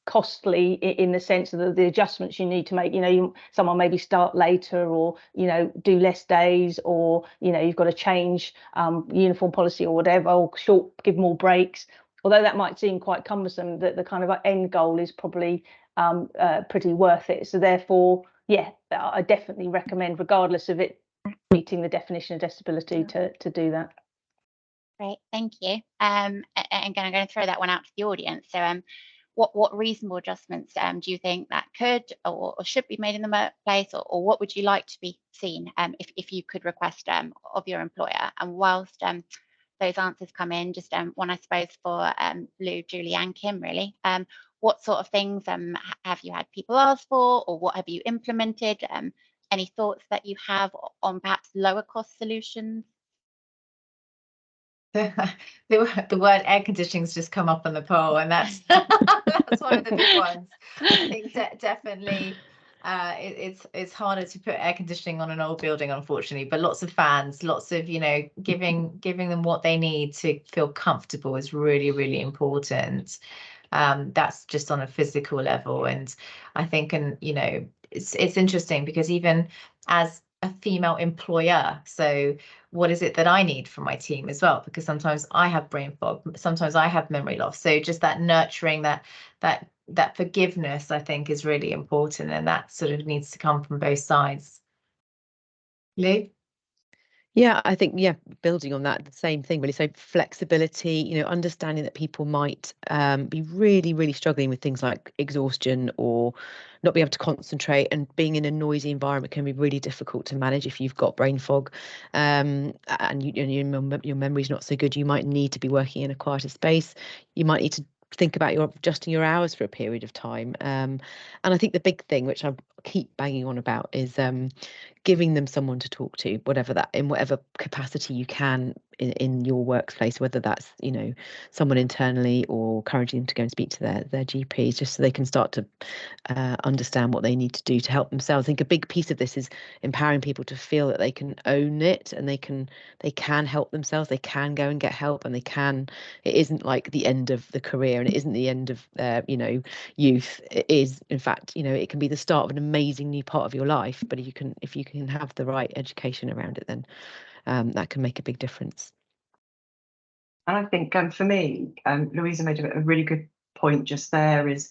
costly in the sense of the adjustments you need to make, you know, someone maybe start later, or, you know, do less days, or, you know, you've got to change uniform policy or whatever, or give more breaks. Although that might seem quite cumbersome, that the kind of end goal is probably pretty worth it. So therefore, yeah, I definitely recommend, regardless of it meeting the definition of disability, to do that.
Great, thank you. And again, I'm going to throw that one out to the audience. So what reasonable adjustments do you think that could or should be made in the workplace, or what would you like to be seen if you could request of your employer? And whilst those answers come in, just one, I suppose, for Lou, Julie and Kim, really. What sort of things have you had people ask for, or what have you implemented any thoughts that you have on perhaps lower cost solutions?
The word air conditioning's just come up on the poll, and that's that's one of the big ones. I think definitely it's harder to put air conditioning on an old building, unfortunately, but lots of fans, lots of, you know, giving them what they need to feel comfortable is really, really important. That's just on a physical level. And I think, and you know, it's interesting because even as a female employer, so what is it that I need from my team as well? Because sometimes I have brain fog, sometimes I have memory loss. So just that nurturing, that forgiveness, I think, is really important, and that sort of needs to come from both sides. Lou?
Yeah, I think, yeah, building on that, the same thing really. So flexibility, you know, understanding that people might be really, really struggling with things like exhaustion or not be able to concentrate, and being in a noisy environment can be really difficult to manage if you've got brain fog, and your memory's not so good. You might need to be working in a quieter space. You might need to think about adjusting your hours for a period of time. And I think the big thing, which I keep banging on about, is giving them someone to talk to, in whatever capacity you can in your workplace, whether that's, you know, someone internally or encouraging them to go and speak to their GPs, just so they can start to understand what they need to do to help themselves. I think a big piece of this is empowering people to feel that they can own it, and they can help themselves. They can go and get help, and it isn't like the end of the career, and it isn't the end of their, you know, youth. It is, in fact, you know, it can be the start of an amazing new part of your life. But if you can have the right education around it, then that can make a big difference.
And I think for me, Louisa made a really good point just there, is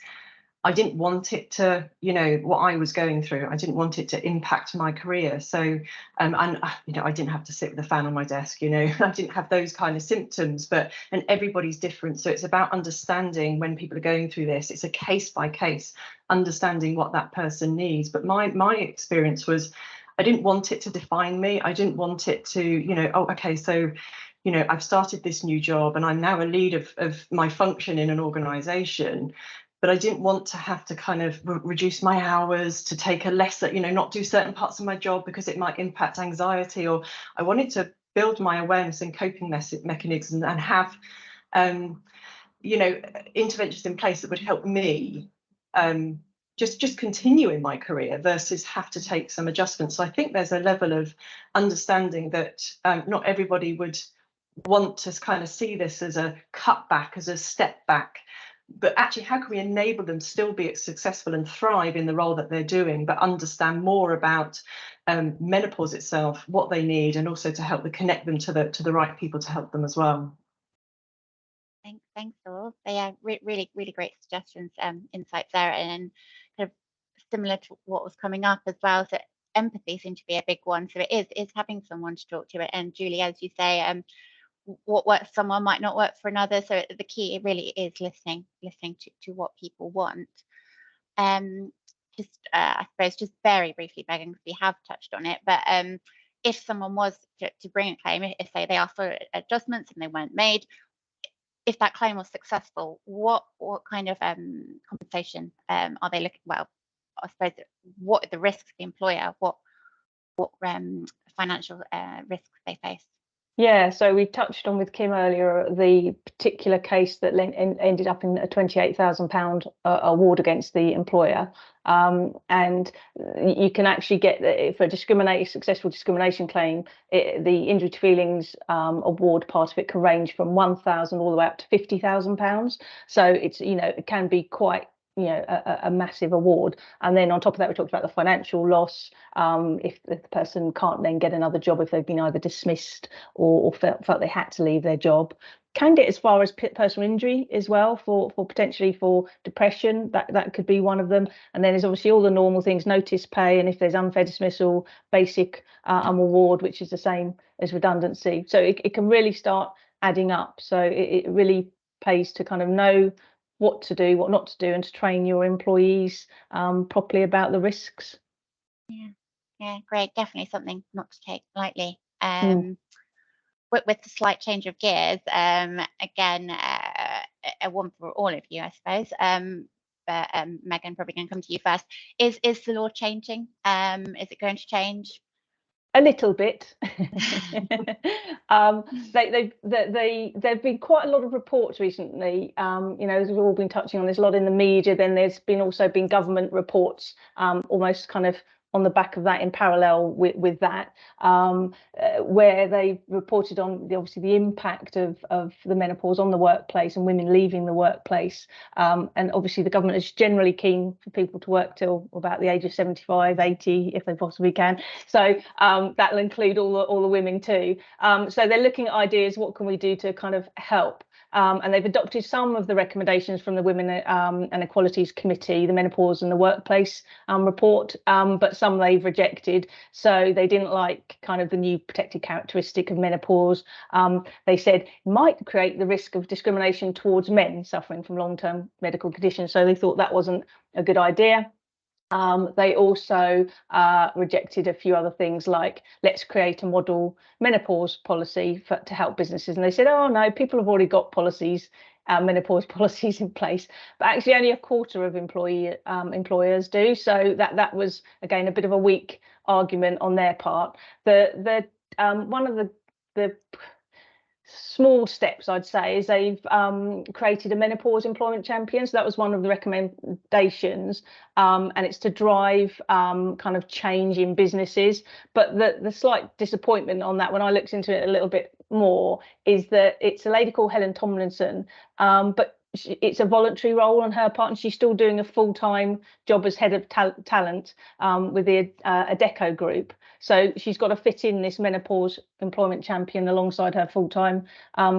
I didn't want it to, you know, what I was going through, I didn't want it to impact my career. So, and you know, I didn't have to sit with a fan on my desk, you know, I didn't have those kind of symptoms, and everybody's different. So it's about understanding when people are going through this, it's a case by case, understanding what that person needs. But my experience was, I didn't want it to define me. I didn't want it to, you know, oh, okay, so, you know, I've started this new job and I'm now a lead of my function in an organization. But I didn't want to have to kind of reduce my hours, to take a lesser, you know, not do certain parts of my job because it might impact anxiety. Or I wanted to build my awareness and coping mechanisms and have, you know, interventions in place that would help me just continue in my career versus have to take some adjustments. So I think there's a level of understanding that not everybody would want to kind of see this as a cutback, as a step back. But actually, how can we enable them to still be successful and thrive in the role that they're doing, but understand more about menopause itself, what they need, and also to help connect them to the right people to help them as well.
Thanks all. They are really, really great suggestions, insights there, and kind of similar to what was coming up as well. So empathy seems to be a big one. So it is having someone to talk to it. And Julie, as you say, what works for someone might not work for another. So the key really is listening to what people want. Just I suppose just very briefly begging, because we have touched on it, but if someone was to bring a claim, if say they asked for adjustments and they weren't made, if that claim was successful, what kind of compensation are they looking? Well, I suppose what are the risks for the employer? What financial risks they face?
Yeah, so we touched on with Kim earlier the particular case that ended up in a £28,000 award against the employer, and you can actually get, for a successful discrimination claim, the injury to feelings award part of it can range from £1,000 all the way up to £50,000. So it's, you know, it can be quite, you know, a massive award. And then on top of that, we talked about the financial loss, if the person can't then get another job, if they've been either dismissed or felt they had to leave their job. Can get as far as personal injury as well, for potentially for depression. That could be one of them. And then there's obviously all the normal things, notice pay, and if there's unfair dismissal, basic award, which is the same as redundancy. So it can really start adding up. So it really pays to kind of know what to do, what not to do, and to train your employees properly about the risks.
Yeah, great. Definitely something not to take lightly. With the slight change of gears, again, a one for all of you, I suppose. but Megan, probably going to come to you first. Is the law changing? Is it going to change?
A little bit. There've been quite a lot of reports recently. You know, as we've all been touching on, there's a lot in the media. Then there's been also been government reports, almost kind of on the back of that, in parallel with that, where they reported on obviously the impact of the menopause on the workplace and women leaving the workplace. And obviously the government is generally keen for people to work till about the age of 75, 80, if they possibly can. So that'll include all the women too. So they're looking at ideas, what can we do to kind of help? And they've adopted some of the recommendations from the Women and Equalities Committee, the Menopause and the Workplace report, but some they've rejected. So they didn't like kind of the new protected characteristic of menopause. They said it might create the risk of discrimination towards men suffering from long-term medical conditions. So they thought that wasn't a good idea. They also rejected a few other things, like let's create a model menopause policy to help businesses. And they said, oh no, people have already got policies, menopause policies in place, but actually only a quarter of employers do. So that was, again, a bit of a weak argument on their part. One of the small steps, I'd say, is they've created a menopause employment champion. So that was one of the recommendations, and it's to drive kind of change in businesses. But the slight disappointment on that, when I looked into it a little bit more, is that it's a lady called Helen Tomlinson, but it's a voluntary role on her part, and she's still doing a full-time job as head of talent with the Adecco group. So she's got to fit in this menopause employment champion alongside her full-time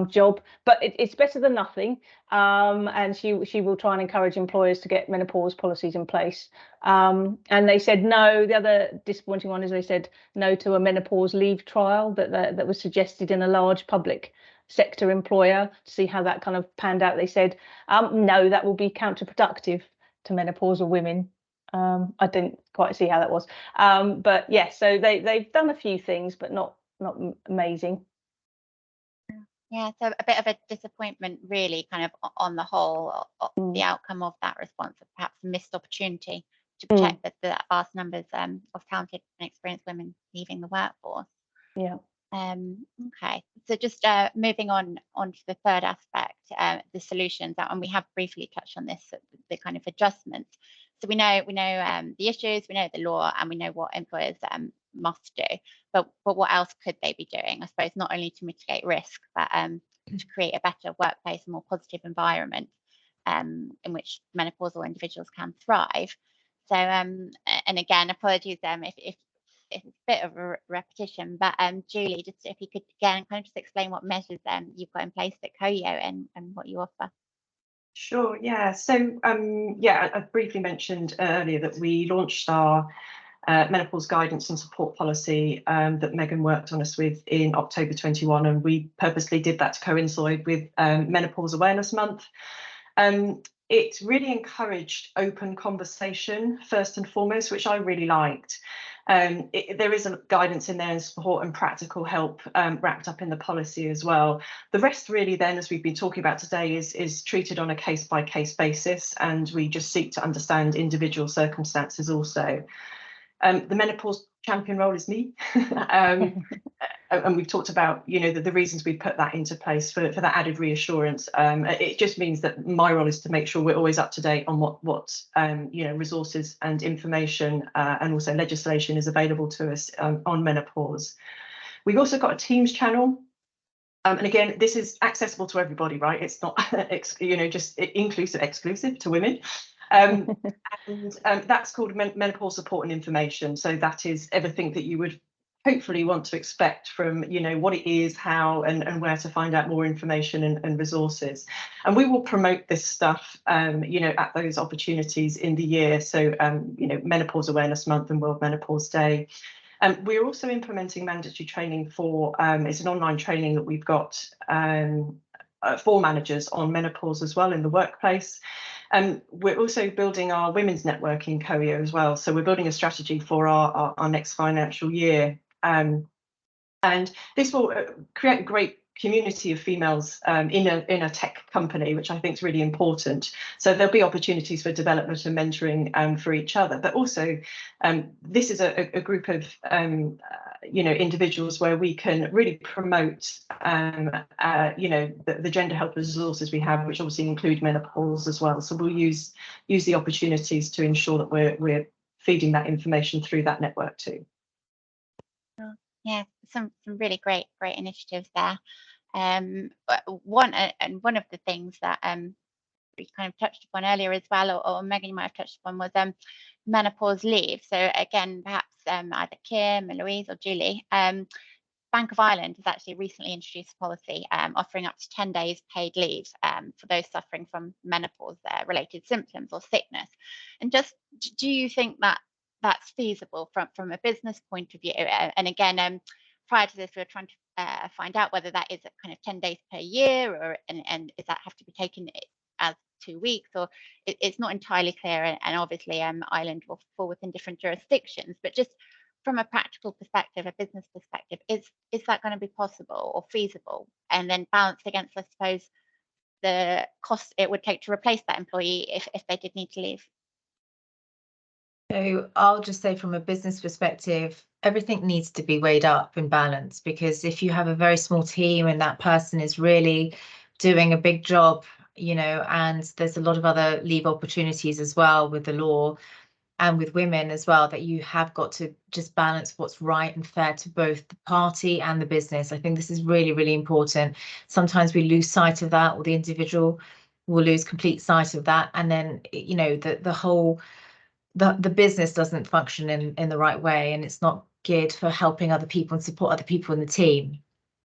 job, but it's better than nothing. And she will try and encourage employers to get menopause policies in place. And they said no. The other disappointing one is they said no to a menopause leave trial that was suggested in a large public sector employer to see how that kind of panned out. They said no, that will be counterproductive to menopausal women. I didn't quite see how that was, but yeah, so they've done a few things, but not amazing.
Yeah, so a bit of a disappointment, really, kind of on the whole, the outcome of that response, of perhaps a missed opportunity to protect the vast numbers of talented and experienced women leaving the workforce.
Yeah.
Okay, so just moving on to the third aspect, the solutions, and we have briefly touched on this, the kind of adjustments. So we know the issues, we know the law, and we know what employers must do. But what else could they be doing? I suppose not only to mitigate risk, but to create a better workplace, a more positive environment in which menopausal individuals can thrive. So and again, apologies if it's a bit of a repetition, but Julie, just if you could again kind of just explain what measures you've got in place at COYO and what you offer.
Sure, yeah. So yeah, I briefly mentioned earlier that we launched our menopause guidance and support policy that Megan worked on us with in October 21, and we purposely did that to coincide with Menopause Awareness Month. It really encouraged open conversation first and foremost, which I really liked. There is a guidance in there and support and practical help wrapped up in the policy as well. The rest really then, as we've been talking about today, is treated on a case-by-case basis, and we just seek to understand individual circumstances also. The menopause champion role is me. And we've talked about, you know, the reasons we put that into place for that added reassurance. It just means that my role is to make sure we're always up to date on what you know, resources and information and also legislation is available to us on menopause. We've also got a Teams channel. And again, this is accessible to everybody, right? It's not, you know, just exclusive to women. And that's called Menopause Support and Information. So that is everything that you would hopefully want to expect from, you know, what it is, how, and where to find out more information and resources. And we will promote this stuff, you know, at those opportunities in the year. So, you know, Menopause Awareness Month and World Menopause Day. We're also implementing mandatory training for, it's an online training that we've got for managers on menopause as well in the workplace. We're also building our women's network in COYO as well. So we're building a strategy for our next financial year. And this will create a great community of females in a tech company, which I think is really important. So there'll be opportunities for development and mentoring for each other. But also, this is a group of individuals where we can really promote the gender health resources we have, which obviously include menopause as well. So we'll use the opportunities to ensure that we're feeding that information through that network too.
Yeah, some really great initiatives there. One of the things that we kind of touched upon earlier as well, or Megan, you might have touched upon, was menopause leave. So again, perhaps either Kim, Louise, or Julie. Bank of Ireland has actually recently introduced a policy offering up to 10 days paid leave for those suffering from menopause related symptoms or sickness. And just, do you think that that's feasible from a business point of view? And again, prior to this, we were trying to find out whether that is a kind of 10 days per year, or and does that have to be taken as 2 weeks, or it's not entirely clear. And obviously, Ireland will fall within different jurisdictions, but just from a practical perspective, a business perspective, is that going to be possible or feasible? And then balanced against, I suppose, the cost it would take to replace that employee if they did need to leave.
So I'll just say, from a business perspective, everything needs to be weighed up in balance, because if you have a very small team and that person is really doing a big job, and there's a lot of other leave opportunities as well with the law and with women as well, that you have got to just balance what's right and fair to both the party and the business. I think this is really, really important. Sometimes we lose sight of that, or the individual will lose complete sight of that, and then the whole the business doesn't function in the right way, and it's not geared for helping other people and support other people in the team.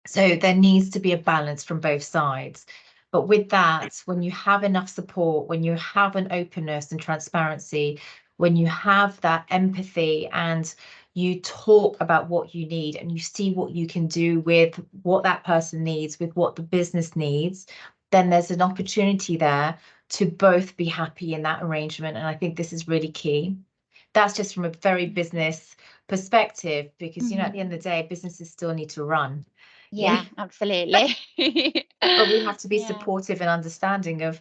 So there needs to be a balance from both sides. But with that, when you have enough support, when you have an openness and transparency, when you have that empathy and you talk about what you need and you see what you can do with what that person needs, with what the business needs, then there's an opportunity there to both be happy in that arrangement. And I think this is really key. That's just from a very business perspective, because, at the end of the day, businesses still need to run.
Yeah, absolutely.
But we have to be
Yeah.
supportive and understanding of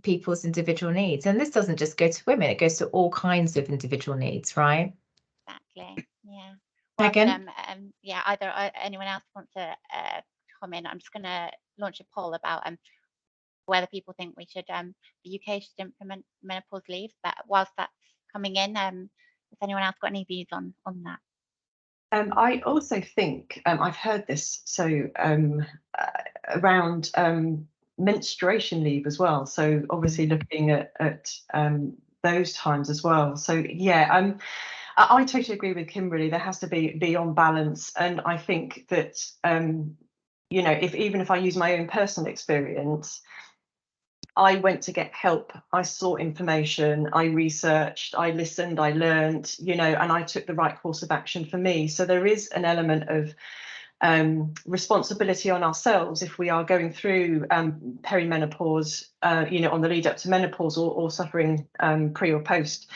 people's individual needs. And this doesn't just go to women, it goes to all kinds of individual needs, right?
Exactly. Yeah.
Megan?
Yeah, either anyone else want to comment? I'm just going to launch a poll about whether people think the UK should implement menopause leave. But whilst that's coming in, has anyone else got any views on that?
I also think I've heard this around menstruation leave as well. So obviously looking at those times as well. So yeah, I totally agree with Kimberly. There has to be on balance, and I think that if I use my own personal experience, I went to get help, I sought information, I researched, I listened, I learned, and I took the right course of action for me. So there is an element of responsibility on ourselves if we are going through perimenopause, on the lead up to menopause, or suffering pre or post,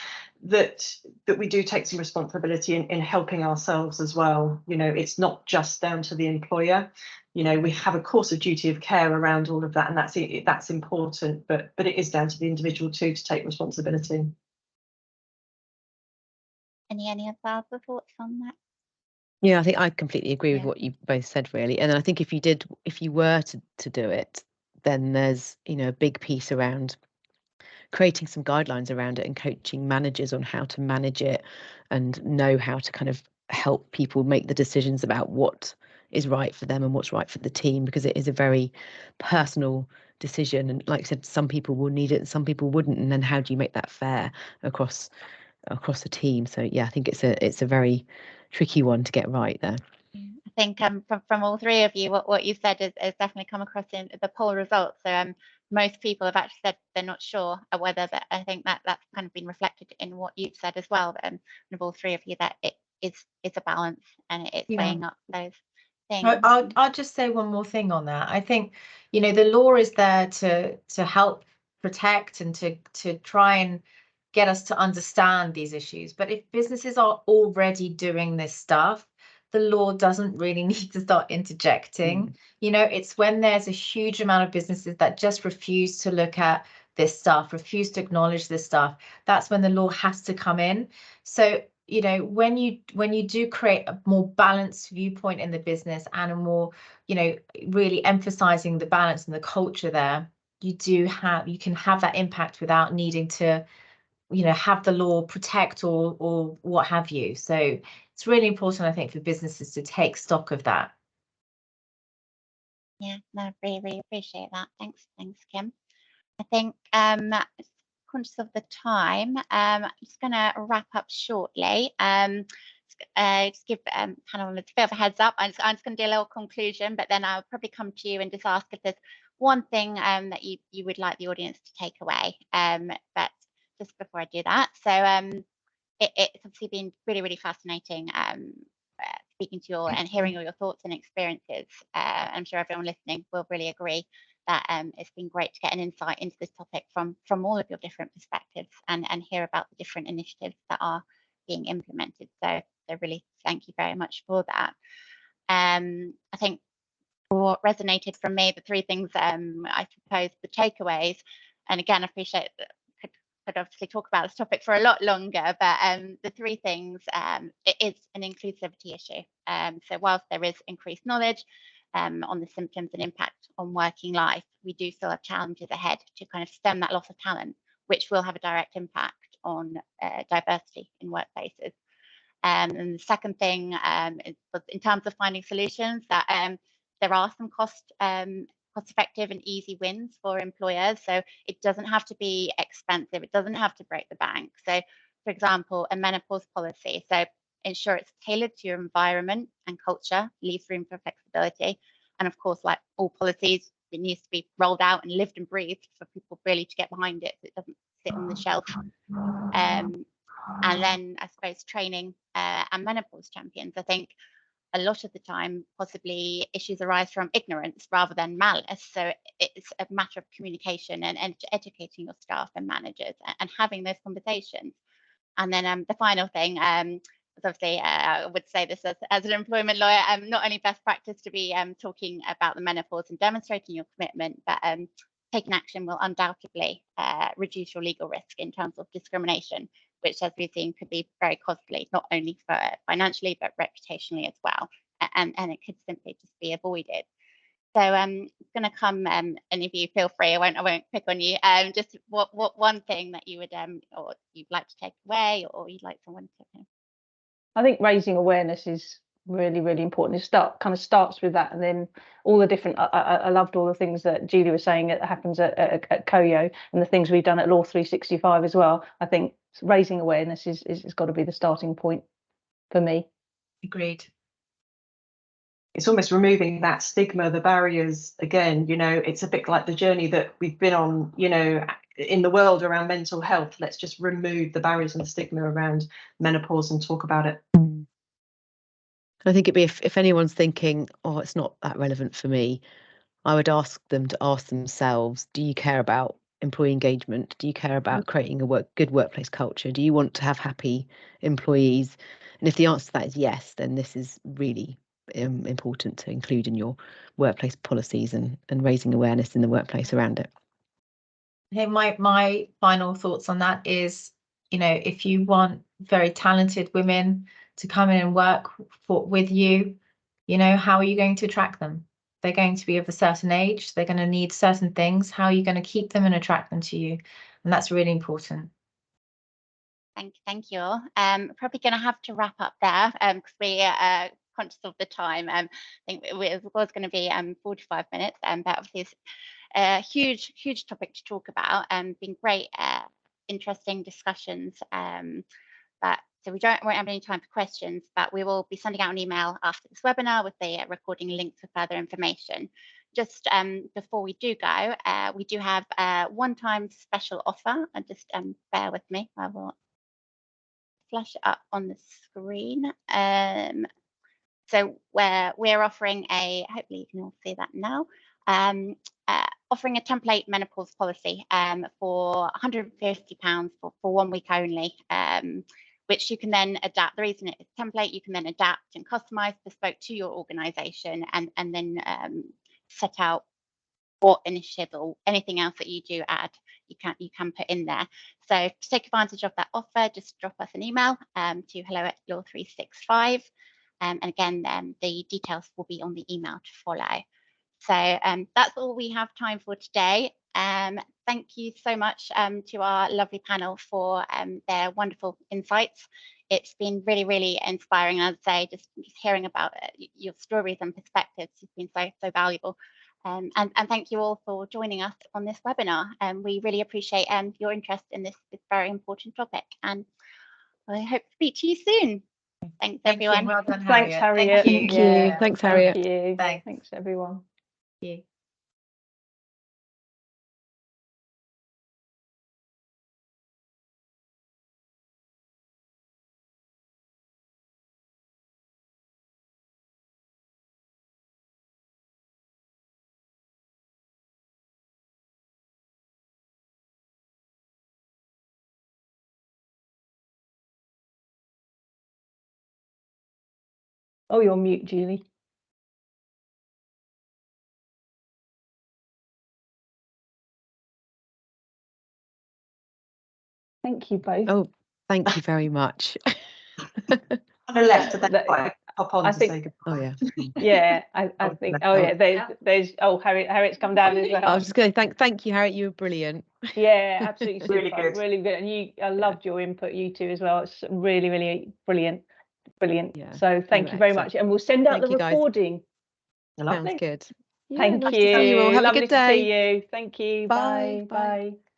that we do take some responsibility in helping ourselves as well. It's not just down to the employer. We have a course of duty of care around all of that, and that's important, but it is down to the individual too to take responsibility.
Any other thoughts on that?
Yeah, I think I completely agree with
Yeah.
what you both said, really. And then I think if you were to do it, then there's a big piece around creating some guidelines around it and coaching managers on how to manage it and know how to kind of help people make the decisions about what is right for them and what's right for the team, because it is a very personal decision. And like I said, some people will need it and some people wouldn't. And then how do you make that fair across a team? So yeah, I think it's a very tricky one to get right there.
I think from all three of you, what you said is definitely come across in the poll results. So most people have actually said they're not sure whether that. I think that's kind of been reflected in what you've said as well. And of all three of you, that it is a balance and it's weighing up those things.
I'll just say one more thing on that. I think the law is there to help protect and to try and get us to understand these issues. But if businesses are already doing this stuff, the law doesn't really need to start interjecting. You know, it's when there's a huge amount of businesses that just refuse to look at this stuff, refuse to acknowledge this stuff, that's when the law has to come in. So, you know, when you do create a more balanced viewpoint in the business and a more, you know, really emphasizing the balance and the culture there, you can have that impact without needing to, you know, have the law protect or what have you. So it's really important, I think, for businesses to take stock of that.
Yeah, no, really appreciate that. Thanks, Kim. I think conscious of the time, I'm just going to wrap up shortly. Just give kind of a bit of a heads up. I'm just going to do a little conclusion, but then I'll probably come to you and just ask if there's one thing that you would like the audience to take away. But just before I do that, so it's obviously been really fascinating speaking to you all and hearing all your thoughts and experiences. I'm sure everyone listening will really agree that it's been great to get an insight into this topic from all of your different perspectives and hear about the different initiatives that are being implemented. So really thank you very much for that. I think what resonated from me, the three things I suppose the takeaways, and again, I appreciate that could obviously talk about this topic for a lot longer, but the three things, it is an inclusivity issue. So whilst there is increased knowledge on the symptoms and impact on working life, we do still have challenges ahead to kind of stem that loss of talent, which will have a direct impact on diversity in workplaces. And the second thing is in terms of finding solutions, that there are some cost-effective and easy wins for employers. So it doesn't have to be expensive. It doesn't have to break the bank. So, for example, a menopause policy. So ensure it's tailored to your environment and culture, leaves room for flexibility. And of course, like all policies, it needs to be rolled out and lived and breathed for people really to get behind it, so it doesn't sit on the shelf. And then I suppose training and menopause champions. I think a lot of the time, possibly issues arise from ignorance rather than malice. So it's a matter of communication and educating your staff and managers and having those conversations. And then the final thing, obviously, I would say this as an employment lawyer, not only best practice to be talking about the menopause and demonstrating your commitment, but taking action will undoubtedly reduce your legal risk in terms of discrimination, which, as we've seen, could be very costly, not only for financially, but reputationally as well. And it could simply just be avoided. So I'm going to come, any of you feel free, I won't pick on you. Just what one thing that you would, or you'd like to take away, or you'd like someone to.
I think raising awareness is really important. It kind of starts with that, and then all the different. I loved all the things that Julie was saying that happens at COYO, and the things we've done at Law 365 as well. I think raising awareness is got to be the starting point for me.
Agreed.
It's almost removing that stigma, the barriers. Again, you know, it's a bit like the journey that we've been on, you know, in the world around mental health. Let's just remove the barriers and the stigma around menopause and talk about it.
I think it'd be if anyone's thinking, oh, it's not that relevant for me, I would ask them to ask themselves, do you care about employee engagement? Do you care about creating a good workplace culture? Do you want to have happy employees? And if the answer to that is yes, then this is really important to include in your workplace policies and raising awareness in the workplace around it.
I think my final thoughts on that is, you know, if you want very talented women to come in and work with you, you know, how are you going to attract them? They're going to be of a certain age. They're going to need certain things. How are you going to keep them and attract them to you? And that's really important.
Thank you all. Probably going to have to wrap up there because we are conscious of the time. I think it was going to be 45 minutes, but obviously it's a huge topic to talk about. Been great, interesting discussions. But so we won't have any time for questions, but we will be sending out an email after this webinar with the recording links for further information. Just before we do go, we do have a one-time special offer. And just bear with me, I will flash it up on the screen. So we're offering hopefully you can all see that now, offering a template menopause policy for £150 for 1 week only. which you can then adapt. The reason it's a template, you can then adapt and customize bespoke to your organization, and then set out what initiative or anything else that you do add, you can put in there. So to take advantage of that offer, just drop us an email to hello@law365. And again, the details will be on the email to follow. So that's all we have time for today. Thank you so much to our lovely panel for their wonderful insights. It's been really, really inspiring. I'd say just hearing about your stories and perspectives has been so valuable. And thank you all for joining us on this webinar. We really appreciate your interest in this very important topic. And I hope to speak to you soon. Thanks, everyone.
You. Well done,
Thanks, Harriet.
Thank you.
Yeah,
Thanks, Harriet.
Thank you.
Thanks.
Everyone.
Thank you.
Oh, you're on mute, Julie. Thank you both.
Oh, thank you very much.
On the left, and then
That-
I pop on
I
to
think-
say goodbye.
Oh yeah.
Yeah, I think. Oh yeah, there's. Oh, Harriet's come down as
I
well.
was just going to thank you, Harriet. You were brilliant.
Yeah, absolutely
Really
super,
good.
really good. And I loved your input, you two as well. It's really, really brilliant.
Yeah.
So thank you very
excellent.
much, and we'll send out
Thank
the
you, guys.
recording.
Sounds good. Yeah,
Thank
nice
you.
to see you all. Have
Lovely
a good
to
day.
see you. Thank you.
Bye.
Bye. Bye.